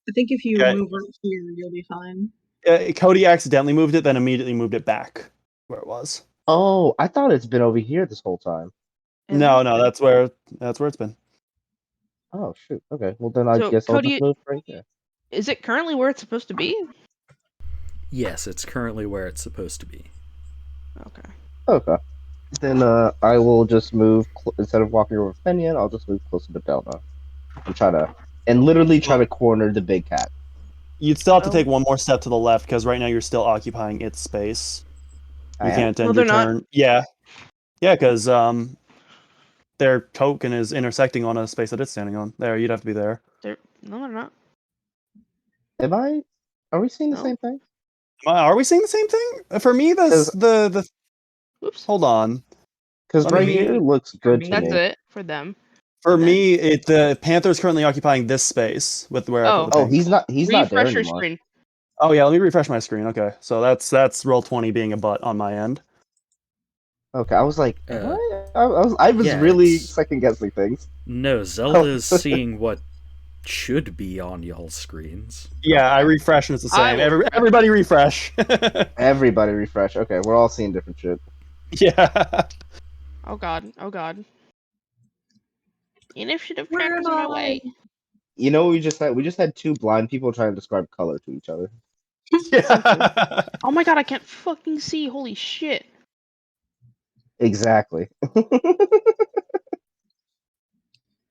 I think if you Yeah. move right here, you'll be fine. Cody accidentally moved it, then immediately moved it back where it was. Oh, I thought it's been over here this whole time. No, that's where it's been. Oh shoot. Okay. Well then I So, guess I'll Cody- just move right there. Is it currently where it's supposed to be? Yes, it's currently where it's supposed to be. Okay. Okay. Then I will just move instead of walking over Fenian, I'll just move closer to Bel'na and literally try to corner the big cat. You'd still have to Oh. take one more step to the left because right now you're still occupying its space. You I am? can't end No, your they're not. turn. Yeah, because their token is intersecting on a space that it's standing on. There, you'd have to be there. No, they're not. Am I? Are we seeing the No. same thing? Are we seeing the same thing? For me, the Oops. hold on. Because Let right me- here looks good to That's me. it for them. For Then- me, the Panther is currently occupying this space with where I put the Oh, tank. he's not there Refresh your anymore. screen. Oh yeah, let me refresh my screen. Okay, so that's roll 20 being a butt on my end. Okay, I was like, Uh, what? I was yeah, really it's- second guessing things. No, Zelda's seeing what should be on y'all's screens. Yeah, I refresh and it's the I same. will- Everybody refresh. Everybody refresh. Okay, we're all seeing different shit. Yeah. Oh god. Oh god. Initiative Where tracker's am on my I? way. You know what we just had? We just had two blind people trying to describe color to each other. Yeah. Oh my god, I can't fucking see. Holy shit. Exactly.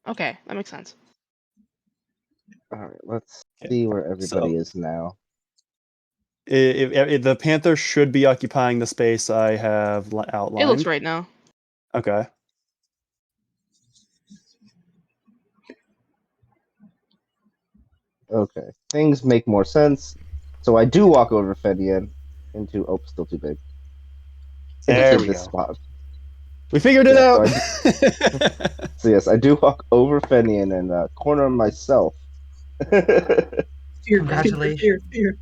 Okay, that makes sense. Alright, let's see where everybody is now. If the Panther should be occupying the space I have outlined. It looks right now. Okay. Okay, things make more sense. So I do walk over Fenian into still too big. There Into we this go. spot. We figured it Yeah, out. So yes, I do walk over Fenian and corner myself. Fear, Congratulations. fear, fear.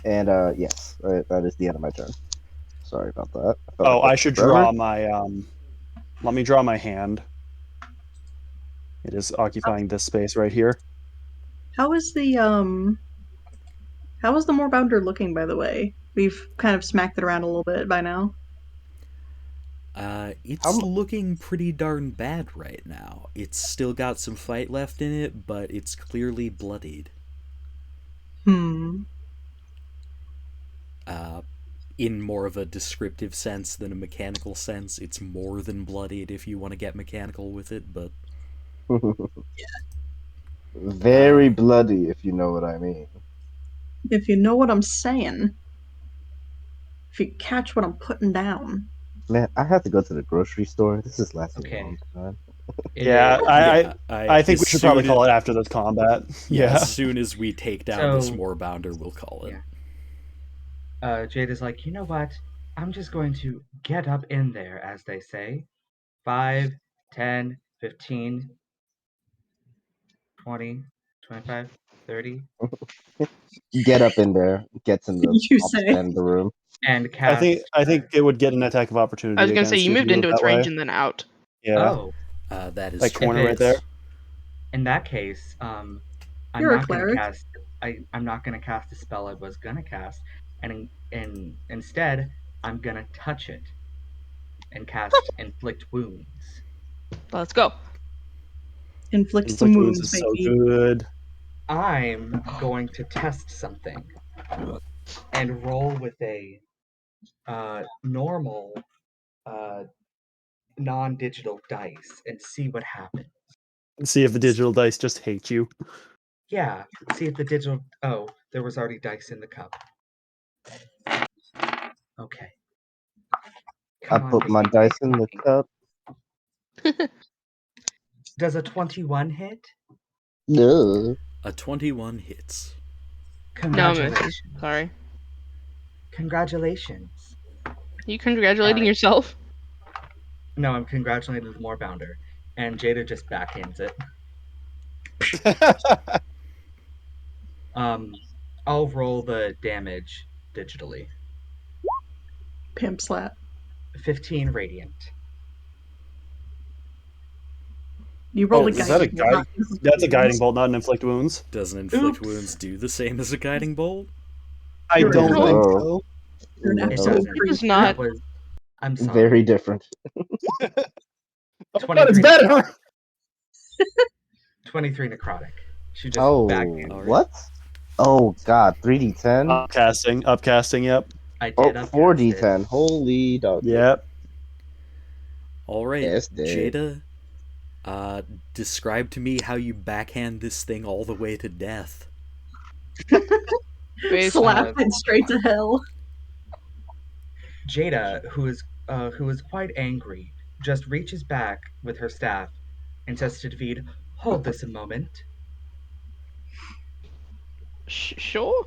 And yes, that is the end of my turn. Sorry about that. Oh, I should draw forever. my let me draw my hand. It is occupying this space right here. How is the Moorbounder looking, by the way? We've kind of smacked it around a little bit by now. It's looking pretty darn bad right now. It's still got some fight left in it, but it's clearly bloodied. In more of a descriptive sense than a mechanical sense. It's more than bloodied if you want to get mechanical with it, but... Very bloody, if you know what I mean. If you know what I'm saying. If you catch what I'm putting down. Man, I have to go to the grocery store. This is lasting Okay. a long time. Yeah, I think we should probably call it after this combat. Yeah, as soon as we take down this So- Moorbounder, we'll call it. Yeah. Jada's like, you know what? I'm just going to get up in there, as they say. 5, 10, 15, 20, 25, 30. Get up in there. Gets in the You top say. end of the room. And cast. I think it would get an attack of opportunity. I was gonna say against you if moved into moved its that way. range and then out. Yeah. Oh, That is Like true. corner right there. in that case, I'm You're a not gonna cleric. cast. I'm not gonna cast a spell I was gonna cast, and instead I'm gonna touch it and cast inflict wounds. Let's go. Inflict some Inflict wounds, wounds is so baby. good. I'm going to test something and roll with a normal non-digital dice and see what happens. See if the digital dice just hate you. Yeah, see if the digital. Oh, there was already dice in the cup. Okay. I Come on, put my baby. dice in the cup. Does a 21 hit? No. A 21 hits. No, Congratulations. sorry. Congratulations. You congratulating yourself? No, I'm congratulating the Moorbounder. And Djeda just backhands it. I'll roll the damage digitally. Pimp slap. 15 radiant. You rolled Oh, a is that a guiding bolt, not inflict That's a guiding wounds. bolt, not an inflict wounds. Doesn't inflict Oops. wounds do the same as a guiding bolt? I You're don't an think No. so. You're an No. It absolute doesn't. creep. It's not. That was. I'm sorry. Very different. But it's 23 better. 23 necrotic. She just Oh, backhanded. Alright. what? Oh god, 3d10? Upcasting, yep. I Oh, did upcast 4d10. it. Holy dog. Yep. Alright, Yes, dude. Djeda, describe to me how you backhand this thing all the way to death. Based Slap it straight to hell. Djeda, who is quite angry, just reaches back with her staff and says to David, "Hold this a moment." Sure.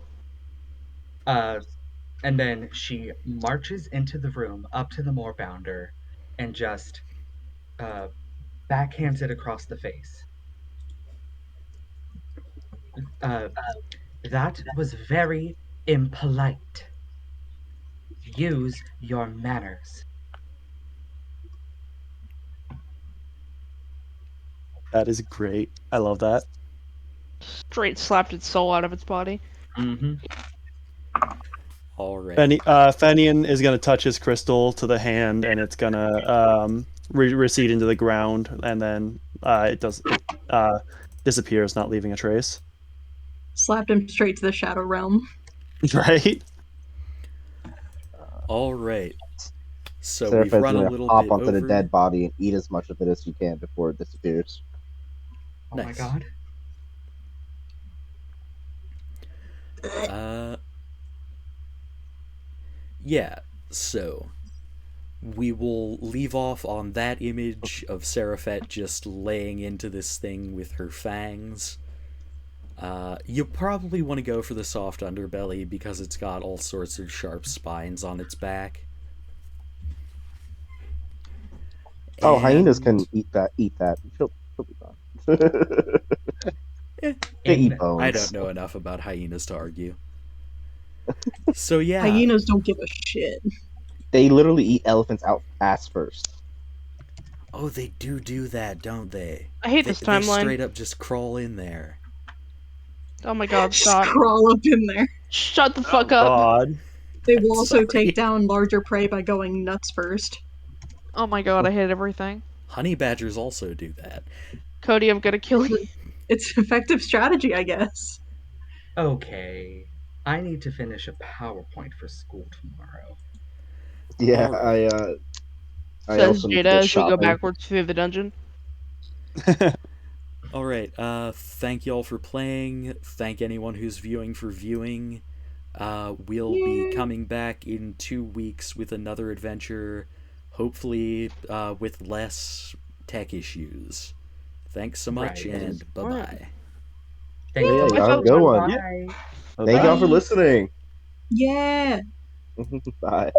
And then she marches into the room up to the Moorbounder and just backhands it across the face. That was very impolite. Use your manners. That is great. I love that. Straight slapped its soul out of its body. Mm-hmm. Alright. Fenian is going to touch his crystal to the hand, and it's going to recede into the ground, and then it disappears, not leaving a trace. Slapped him straight to the shadow realm. Right? Alright. So Ceriphet's we've run a gonna little hop bit onto over. the dead body and eat as much of it as you can before it disappears. Oh my Nice. god. Yeah, so we will leave off on that image of Ceriphet just laying into this thing with her fangs. You probably want to go for the soft underbelly because it's got all sorts of sharp spines on its back. Oh, hyenas can And- eat that. She'll be fine. They eat bones. I don't know enough about hyenas to argue. So yeah. Hyenas don't give a shit. They literally eat elephants out ass first. Oh, they do that, don't they? I hate They this timeline. straight up just crawl in there. Oh my god, Just stop. crawl up in there. Shut the fuck Oh, up. God. They will also Sorry. take down larger prey by going nuts first. Oh my god, I hate everything. Honey badgers also do that. Cody, I'm gonna kill you. It's effective strategy, I guess. Okay. I need to finish a PowerPoint for school tomorrow. Yeah, Alright. I Says also need to Djeda go as we go shopping. backwards through the dungeon. Alright, thank y'all for playing. Thank anyone who's viewing for viewing. We'll be coming back in 2 weeks with another adventure, hopefully with less tech issues. Thanks so much, Right. and bye-bye. Thank Yeah, you. y'all have a good one. Bye. Thank y'all for listening. Yeah. Bye.